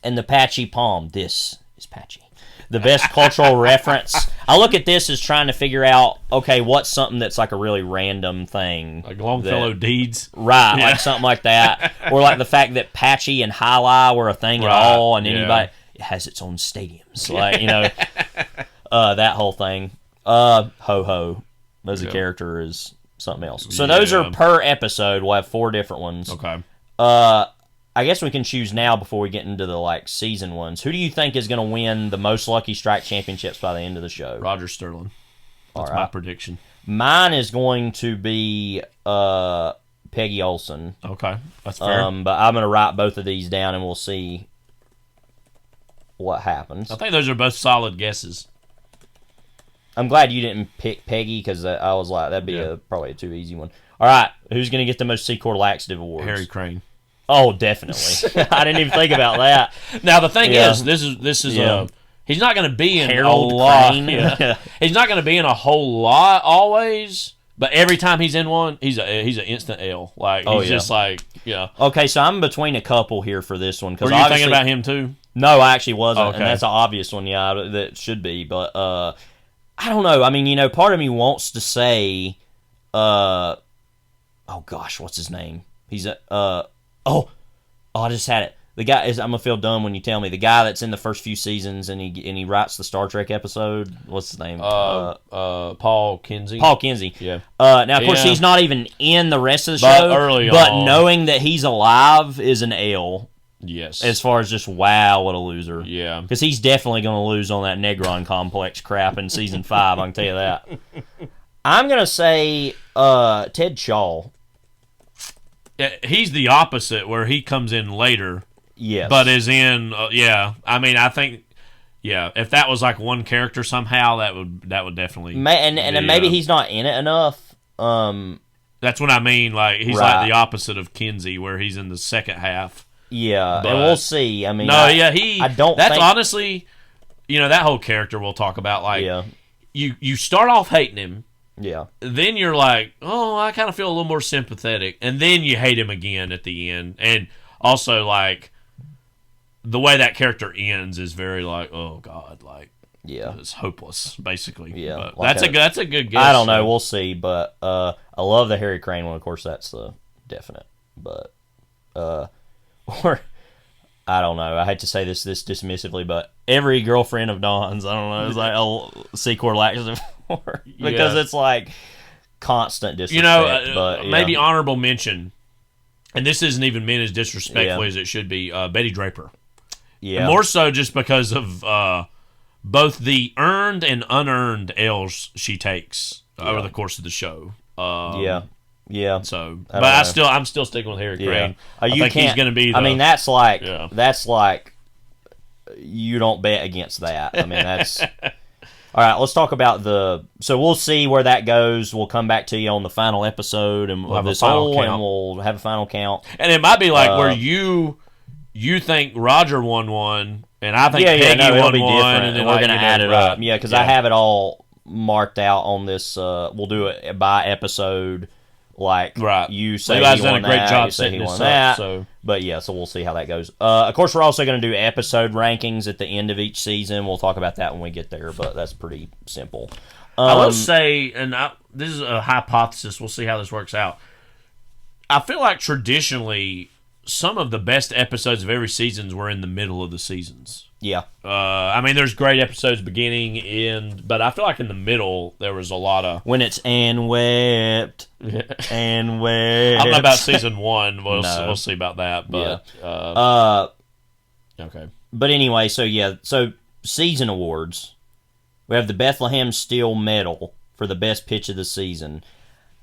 And the Patchy Palm. This is Patchy. The best cultural reference. I look at this as trying to figure out, okay, what's something that's like a really random thing. Like Longfellow deeds. Right, like something like that. Or like the fact that Patchy and Highlight were a thing at all, and anybody... It has its own stadiums, that whole thing. Ho-Ho, as a character, is something else. So those are per episode. We'll have 4 different ones. Okay. I guess we can choose now before we get into the season ones. Who do you think is going to win the most Lucky Strike championships by the end of the show? Roger Sterling. That's my prediction. Mine is going to be Peggy Olson. Okay, that's fair. But I'm going to write both of these down, and we'll see what happens. I think those are both solid guesses. I'm glad you didn't pick Peggy, because I was like, that'd be probably a too easy one. All right, who's going to get the most Secor Laxative awards? Harry Crane. Oh, definitely. I didn't even think about that. Now the thing is, this is he's not going to be in Harold a lot. Crane. He's not going to be in a whole lot always. But every time he's in one, he's an instant L. Just Okay, so I'm between a couple here for this one. Were you thinking about him too? No, I actually wasn't, okay. And that's an obvious one, that should be. But I don't know. I mean, part of me wants to say, oh gosh, what's his name? He's I just had it. The guy is. I'm gonna feel dumb when you tell me the guy that's in the first few seasons and he writes the Star Trek episode. What's his name? Paul Kinsey. Paul Kinsey. Yeah. Now, of course, he's not even in the rest of the show. But knowing that he's alive is an L. Yes. As far as just, wow, what a loser. Yeah. Because he's definitely going to lose on that Negron complex crap in season 5. I can tell you that. I'm going to say Ted Shaw. Yeah, he's the opposite, where he comes in later. Yes. But is in, I mean, I think, if that was like one character somehow, that would definitely. And maybe he's not in it enough. That's what I mean. Like, he's like the opposite of Kinsey, where he's in the second half. Yeah, but, and we'll see. I mean, I don't. That's honestly, that whole character we'll talk about. Like, Yeah. you start off hating him. Yeah. Then you're like, oh, I kind of feel a little more sympathetic. And then you hate him again at the end. And also, like, the way that character ends is very like, oh, God, like, Yeah. it's hopeless, basically. Yeah. But Like that's a good guess. I don't know. We'll see. But I love the Harry Crane one. Of course, that's the definite. But, or, I don't know. I hate to say this dismissively, but every girlfriend of Dawn's, I don't know, is like a Secor laxative because it's like constant disrespect. But maybe honorable mention, and this isn't even meant as disrespectfully as it should be, Betty Draper. Yeah. More so just because of both the earned and unearned L's she takes over the course of the show. Yeah. So, but I'm still sticking with Harry Crane. I think he's going to be. I mean, that's like you don't bet against that. I mean, that's all right. Let's talk about So we'll see where that goes. We'll come back to you on the final episode and we'll have a final count. And we'll have a final count. And it might be like where you think Roger won one, and I think Peggy won one, and then we're going to add it up. Yeah, because I have it all marked out on this. We'll do it by episode. Like, you say Levi's he won done a great that, job you say setting he won this that. up. So. But yeah, so we'll see how that goes. Of course, we're also going to do episode rankings at the end of each season. We'll talk about that when we get there, but that's pretty simple. I will say, this is a hypothesis. We'll see how this works out. I feel like traditionally, some of the best episodes of every season were in the middle of the seasons. Yeah. I mean, there's great episodes beginning, but I feel like in the middle, there was a lot of... When it's and wept, and wept. I don't know about season one. We'll see about that. But, okay. But anyway, so season awards. We have the Bethlehem Steel Medal for the best pitch of the season.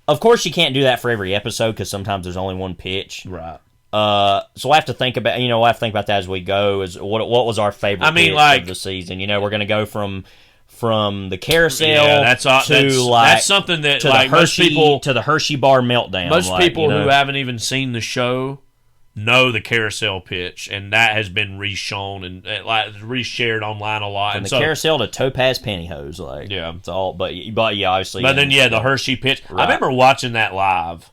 Of course, you can't do that for every episode because sometimes there's only one pitch. Right. So we'll have to think about that as we go. Is what was our favorite pitch of the season? We're going to go from the carousel that's something that to like the Hershey, most people to the Hershey bar meltdown. Most people who haven't even seen the show know the carousel pitch, and that has been reshown and reshared online a lot. From the carousel to Topaz pantyhose, it's all. But obviously. But then the Hershey pitch. Right. I remember watching that live.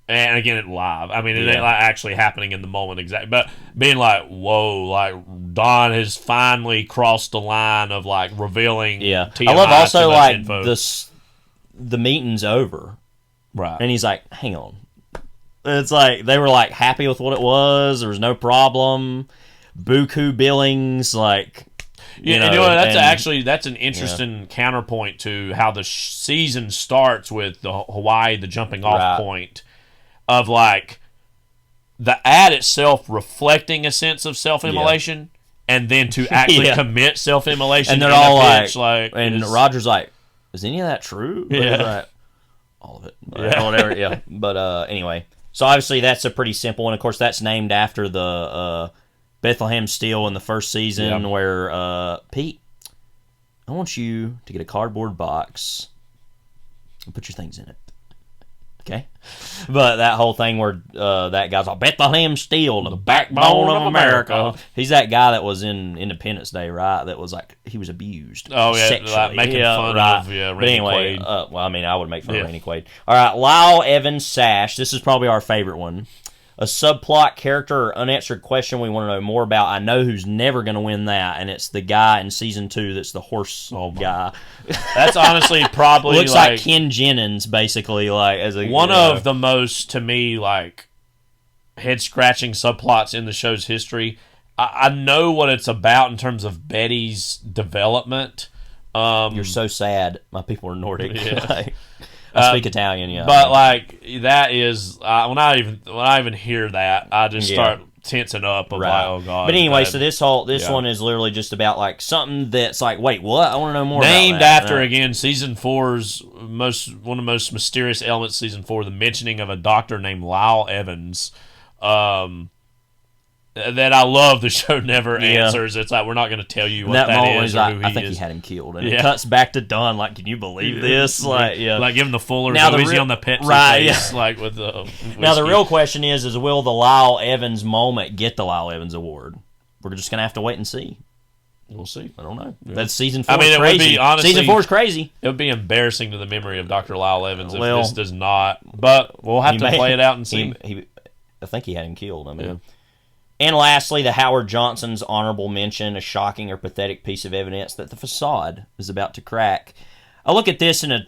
And again, live. I mean, it ain't like actually happening in the moment exactly, but being like, "Whoa!" Like Don has finally crossed the line of like revealing. Yeah, TMI I love also like info. the meeting's over, right? And he's like, "Hang on." It's like they were like happy with what it was. There was no problem. Buku billings, like. That's an interesting counterpoint to how the season starts with the Hawaii, the jumping off point. Of like the ad itself reflecting a sense of self-immolation, and then to actually commit self-immolation, and they're all like, and Roger's like, "Is any of that true?" Like, all of it, whatever. Yeah, but anyway, so obviously that's a pretty simple one. Of course, that's named after the Bethlehem Steel in the first season, where Pete, I want you to get a cardboard box and put your things in it. Okay, but that whole thing where that guy's like Bethlehem Steel, the backbone of America. He's that guy that was in Independence Day, right? That was like he was abused. Oh yeah, sexually. like making fun of Randy but anyway, Quaid. Well, I mean, I would make fun of Randy Quaid. All right, Lyle Evans Sash. This is probably our favorite one. A subplot character or unanswered question we want to know more about. I know who's never going to win that, and it's the guy in season 2 that's the horse guy. That's honestly probably looks like Ken Jennings, basically, like as one of the most, to me, like head scratching subplots in the show's history. I know what it's about in terms of Betty's development. You're so sad. My people are Nordic. Yeah. I speak Italian, yeah. But like that is when I even hear that, I just start tensing up. Of like, oh god. But anyway, so this one is literally just about like something that's like, wait, what? I want to know more. Named about that. after again season 4's one of the most mysterious elements. Season 4, the mentioning of a doctor named Lyle Evans. That I love the show never answers. It's like we're not going to tell you what that is or who he is. I think he had him killed, and it cuts back to Don. Like, can you believe this? Like, like give him the Fuller. Now is he on the Pepsi face, like with the whiskey. Now the real question is will the Lyle Evans moment get the Lyle Evans award? We're just going to have to wait and see. We'll see. I don't know. Yeah. That's season 4. I mean, it crazy. would be, honestly, season 4 is crazy. It would be embarrassing to the memory of Dr. Lyle Evans if Well, this does not. But we'll have to play it out and see. I think he had him killed. I mean, Yeah. And lastly, the Howard Johnson's honorable mention: a shocking or pathetic piece of evidence that the facade is about to crack. I look at this in a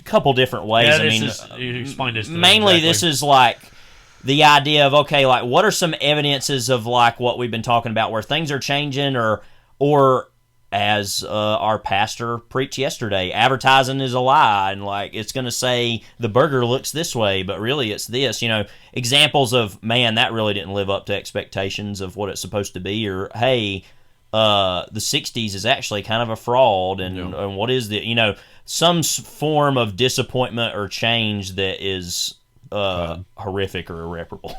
couple different ways. Yeah, you explained this to me mainly exactly. this is like the idea of, okay, like what are some evidences of like what we've been talking about where things are changing, or as our pastor preached yesterday, advertising is a lie, and like it's going to say the burger looks this way, but really it's this. Examples of, man, that really didn't live up to expectations of what it's supposed to be, or hey, the 60s is actually kind of a fraud, and what is the some form of disappointment or change that is horrific or irreparable.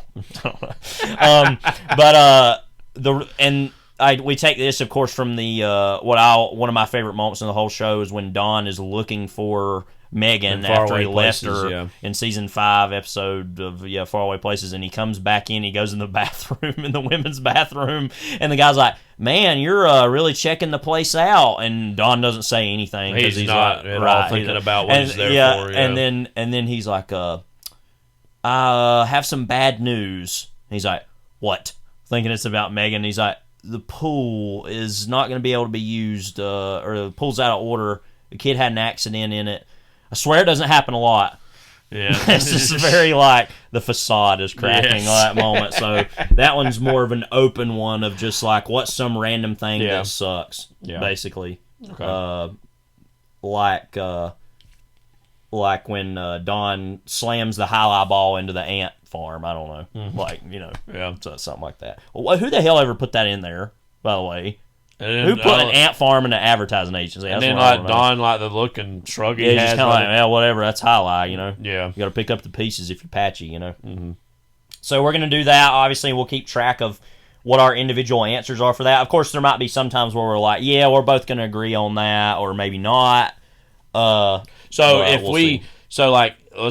We take this, of course, from the one of my favorite moments in the whole show is when Don is looking for Megan after he left her in season 5 episode of Faraway Places, and he comes back in, he goes in the bathroom, in the women's bathroom, and the guy's like, man, you're really checking the place out, and Don doesn't say anything because he's not like, at all thinking about what he's there for. Yeah. And then he's like, I have some bad news. And he's like, what? Thinking it's about Megan. He's like, the pool is not going to be able to be used, or the pool's out of order. The kid had an accident in it. I swear it doesn't happen a lot. Yeah. It's just very like the facade is cracking at that moment. So that one's more of an open one of just like, what's some random thing that sucks, basically. Okay. Like when Don slams the highlight ball into the ant farm. I don't know. Mm-hmm. So something like that. Well, who the hell ever put that in there, by the way? And who put an ant farm in an advertising agency? And then Don, the look and shrug he has. Just kind of like, well, whatever, that's highlight, Yeah. You got to pick up the pieces if you're patchy, Mm-hmm. So we're going to do that. Obviously, we'll keep track of what our individual answers are for that. Of course, there might be some times where we're like, yeah, we're both going to agree on that, or maybe not. Let's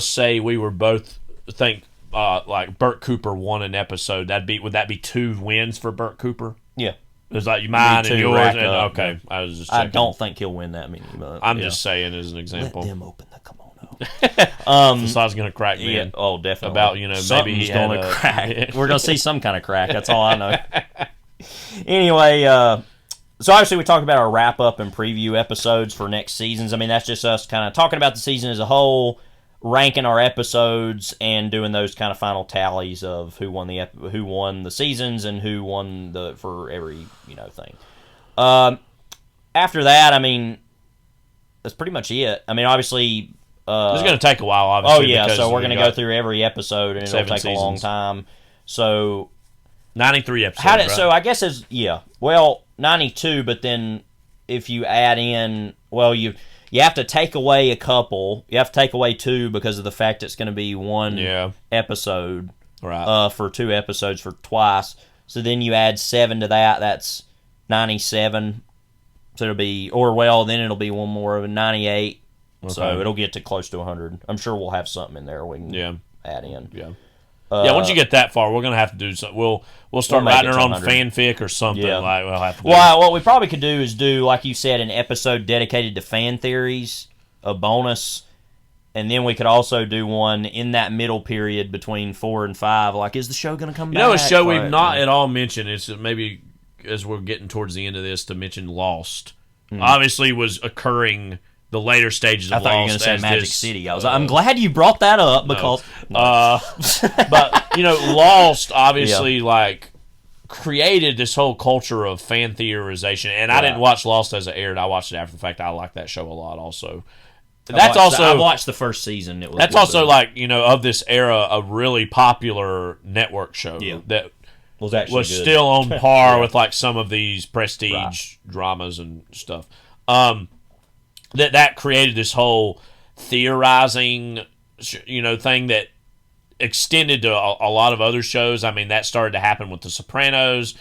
say we were both think like Burt Cooper won an episode. Would that be 2 wins for Burt Cooper? Yeah. It's like mine and yours. Okay, yeah. I was just checking. I don't think he'll win that many. But, I'm just saying as an example. Let them open the kimono. Facade's going to crack me. Yeah, oh, definitely. About maybe he's going to crack. We're going to see some kind of crack. That's all I know. Anyway, so obviously we talked about our wrap up and preview episodes for next seasons. I mean, that's just us kind of talking about the season as a whole, ranking our episodes, and doing those kind of final tallies of who won the seasons and who won for every thing. After that, I mean, that's pretty much it. I mean, obviously, it's going to take a while. Obviously, so we're going to go through every episode, and it'll take a long time. So 93 episodes. So I guess 92, but then if you add in, you have to take away a couple. You have to take away 2 because of the fact it's going to be one episode, right? For 2 episodes for twice. So then you add 7 to that. That's 97. So it'll be, then it'll be one more of a 98. Okay. So it'll get to close to 100. I'm sure we'll have something in there we can add in. Yeah. Once you get that far, we're gonna have to do something. We'll start writing our own fanfic or something. Yeah. Like we'll have to. What we probably could do is like you said, an episode dedicated to fan theories, a bonus, and then we could also do one in that middle period between 4 and 5. Like, is the show gonna come back? A show we've not at all mentioned. It's maybe as we're getting towards the end of this to mention Lost. Obviously, was occurring. The later stages of I thought you were Lost going to say Magic City. I'm glad you brought that up because... but, Lost obviously, created this whole culture of fan theorization. And I didn't watch Lost as it aired. I watched it after the fact. I like that show a lot also. I watched the first season. That's also, of this era, a really popular network show that was still on par with, some of these prestige dramas and stuff. That created this whole theorizing, thing that extended to a lot of other shows. I mean, that started to happen with The Sopranos.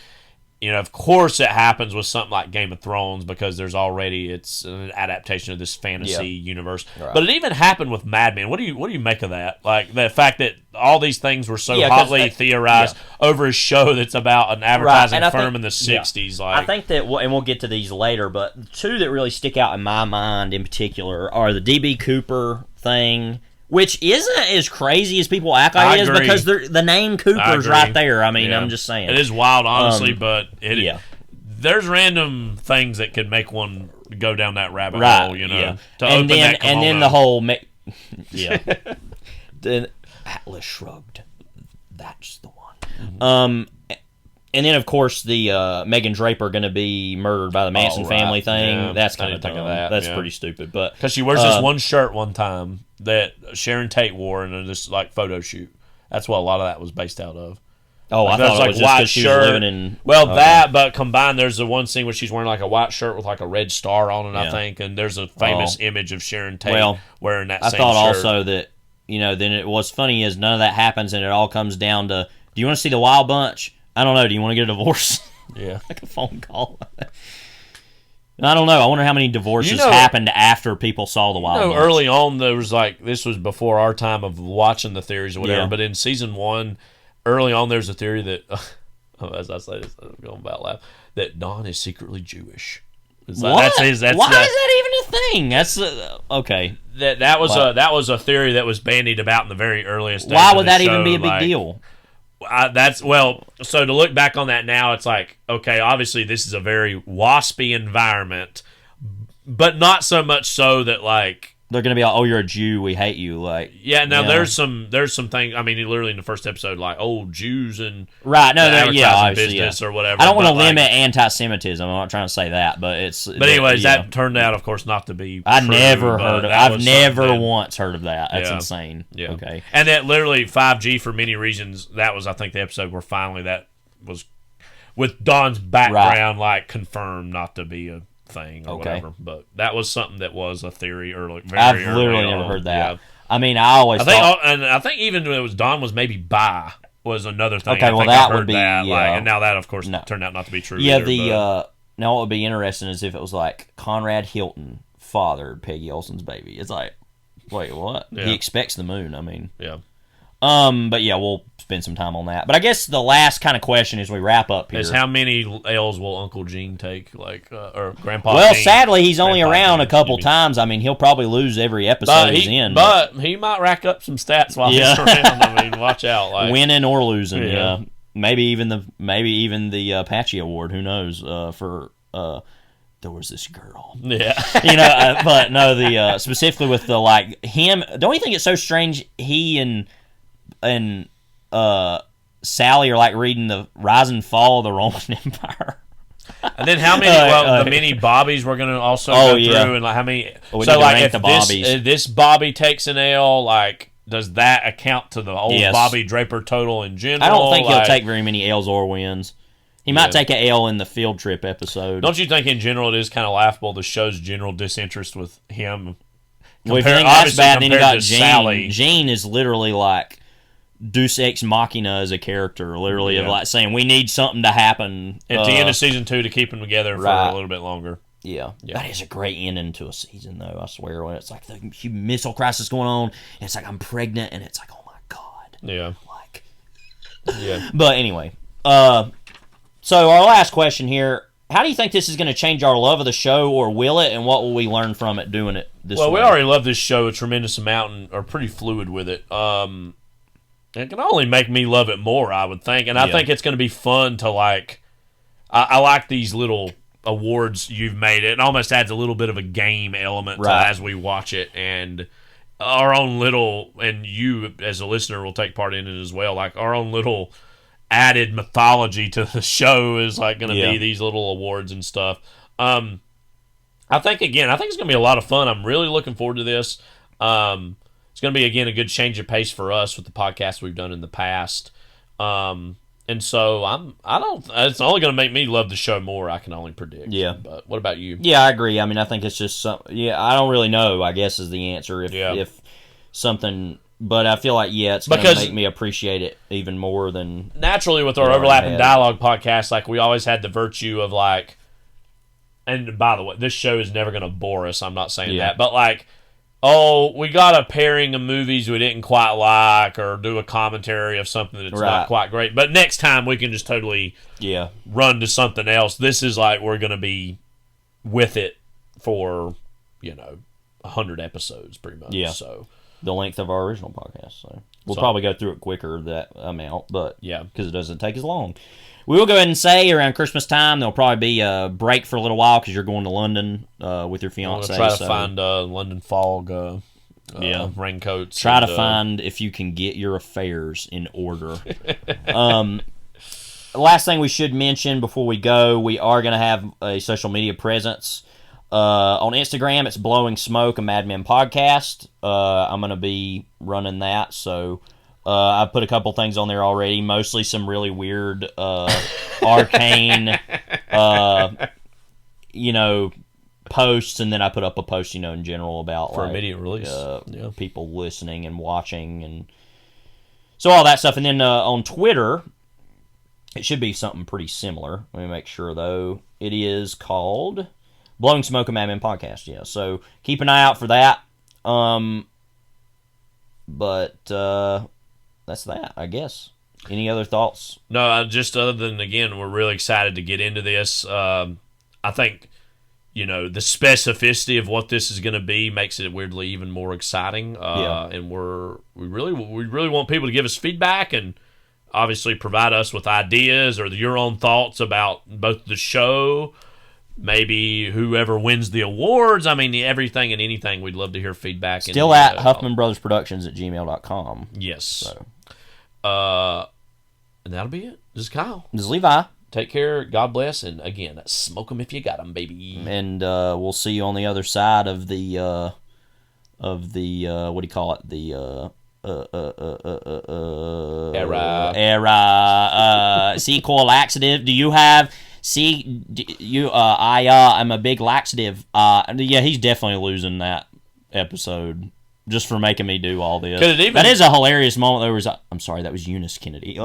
of course it happens with something like Game of Thrones because it's an adaptation of this fantasy universe. Right. But it even happened with Mad Men. What do you make of that? Like the fact that all these things were so hotly theorized over a show that's about an advertising firm in the 60s. Like, I think that, and we'll get to these later, but the two that really stick out in my mind in particular are the D.B. Cooper thing, which isn't as crazy as people act like it is because the name Cooper's right there. I mean, I'm just saying. It is wild, honestly, but there's random things that could make one go down that rabbit hole, to and open that and then the whole then Atlas shrugged. That's the one. Mm-hmm. And then, of course, the Megan Draper going to be murdered by the Manson family thing. Yeah, that's kind of dumb. That's pretty stupid. Because she wears this one shirt one time that Sharon Tate wore in this photo shoot. That's what a lot of that was based out of. Oh, I thought it was just because she was living in... that, but combined, there's the one scene where she's wearing a white shirt with a red star on it, I think, and there's a famous image of Sharon Tate wearing that same shirt. I thought also that, then what's funny is none of that happens, and it all comes down to, do you want to see the Wild Bunch? I don't know. Do you want to get a divorce? Yeah. Like a phone call. I don't know. I wonder how many divorces happened after people saw the Wild Bunch. Early on, there was this was before our time of watching the theories or whatever, but in season 1, early on, there's a theory that, as I say this, I'm going about laugh, that Don is secretly Jewish. What? Why is that even a thing? That's okay. That was a theory that was bandied about in the very earliest days. Why would that even be a big deal? So to look back on that now, it's okay, obviously this is a very waspy environment, but not so much so that they're going to be like, oh, you're a Jew, we hate you. There's some things. I mean, literally in the first episode, Jews and business or whatever. I don't want to limit anti-Semitism. I'm not trying to say that, but it's. But anyways, that turned out, of course, not to be. I've never once heard of that. That's insane. Yeah. Okay. And that literally 5G for many reasons. That was, I think, the episode where finally that was with Don's background confirmed not to be a thing or whatever, but that was something that was a theory early. I've literally never heard that. Yeah. I mean, I think even when it was Don was maybe bi was another thing. Okay, well that would be and now that of course turned out not to be true. Yeah, now what would be interesting is if it was Conrad Hilton fathered Peggy Olsen's baby. It's wait, what? Yeah. He expects the moon. I mean, yeah. But yeah, we'll spend some time on that. But I guess the last kind of question as we wrap up here is how many L's will Uncle Gene take, or Grandpa? Well, Gene, sadly, he's only around a couple times. I mean, he'll probably lose every episode he's in. But he might rack up some stats while he's around. I mean, watch out, winning or losing. Yeah, maybe even the Apache Award. Who knows? For there was this girl. Yeah, but no, specifically with the him. Don't you think it's so strange? He and Sally are reading the Rise and Fall of the Roman Empire. And then how many? The many Bobbies we're going to also go through, and how many? If this Bobby takes an L, does that account to the old Bobby Draper total in general? I don't think he'll take very many L's or wins. He might take an L in the field trip episode. Don't you think in general it is kind of laughable the show's general disinterest with him? Well, if you think that's bad, then you got Gene. Sally. Gene is literally Deus Ex Machina as a character, literally of saying we need something to happen at the end of season 2 to keep them together for a little bit longer. Yeah, that is a great ending to a season, though. I swear, when it's the huge missile crisis going on, and it's I'm pregnant, and it's oh my god, yeah. But anyway, so our last question here: how do you think this is going to change our love of the show, or will it? And what will we learn from it doing it this way? Well, we already love this show a tremendous amount and are pretty fluid with it. It can only make me love it more, I would think. And I think it's going to be fun to I like these little awards you've made. It almost adds a little bit of a game element to as we watch it. And our own little, and you as a listener will take part in it as well, our own little added mythology to the show is going to be these little awards and stuff. I think it's going to be a lot of fun. I'm really looking forward to this. It's going to be, again, a good change of pace for us with the podcast we've done in the past. And so it's only going to make me love the show more, I can only predict. Yeah. But what about you? Yeah, I agree. I mean, I think it's just I don't really know, I guess is the answer. If something But I feel like, it's going to Because- make me appreciate it even more than... Naturally, with our Yeah, overlapping yeah. dialogue podcast, like, we always had the virtue of, like, and by the way, this show is never going to bore us. I'm not saying Yeah. that, but like, we got a pairing of movies we didn't quite like, or do a commentary of something that's Right. not quite great. But next time we can just totally run to something else. This is like we're going to be with it for 100 episodes pretty much. Yeah. So the length of our original podcast. So we'll So- probably go through it quicker, that amount, but Yeah. because it doesn't take as long. We will go ahead and say around Christmas time there'll probably be a break for a little while because you're going to London with your I'm fiance. going to try to so find London fog raincoats. try and, to find if you can get your affairs in order. Last thing we should mention before we go, we are going to have a social media presence. On Instagram, it's Blowing Smoke, a Mad Men podcast. I'm going to be running that, so I've put a couple things on there already, mostly some really weird, arcane, posts, and then I put up a post, in general about for like, immediate release. people listening and watching, and so all that stuff. And then on Twitter, it should be something pretty similar. Let me make sure, though. It is called Blowing Smoke, a Mad Men podcast. Yeah, so keep an eye out for that. But that's that, I guess. Any other thoughts? No, just other than, again, we're really excited to get into this. I think, the specificity of what this is going to be makes it weirdly even more exciting. And we really want people to give us feedback and obviously provide us with ideas or your own thoughts about both the show, maybe whoever wins the awards. I mean, everything and anything. We'd love to hear feedback. Still at HuffmanBrothersProductions@gmail.com. Yes. So. And that'll be it. This is Kyle. This is Levi. Take care. God bless. And again, smoke them if you got them, baby. And we'll see you on the other side of the what do you call it? The era. Sequel laxative. Do you have? I'm a big laxative. Yeah, he's definitely losing that episode just for making me do all this. That is a hilarious moment. I'm sorry, that was Eunice Kennedy.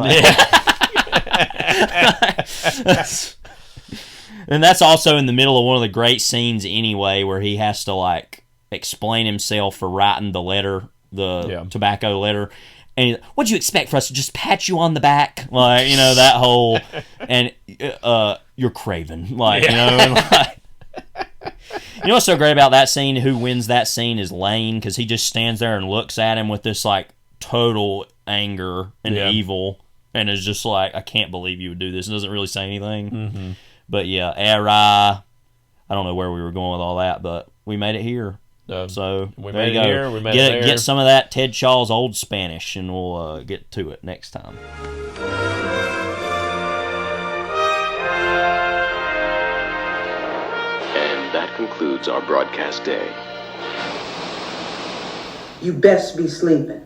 And that's also in the middle of one of the great scenes anyway, where he has to like explain himself for writing the letter, tobacco letter. And what'd you expect for us to just pat you on the back? Like, that whole, and you're craven. Like, and like, what's so great about that scene? Who wins that scene is Lane, because he just stands there and looks at him with this like total anger and evil, and is just like, I can't believe you would do this. And doesn't really say anything. Mm-hmm. But yeah, I don't know where we were going with all that, but we made it here. So we there made you it go. here. We made it there. Get some of that Ted Shaw's Old Spanish, and we'll get to it next time. And that concludes our broadcast day. You best be sleeping.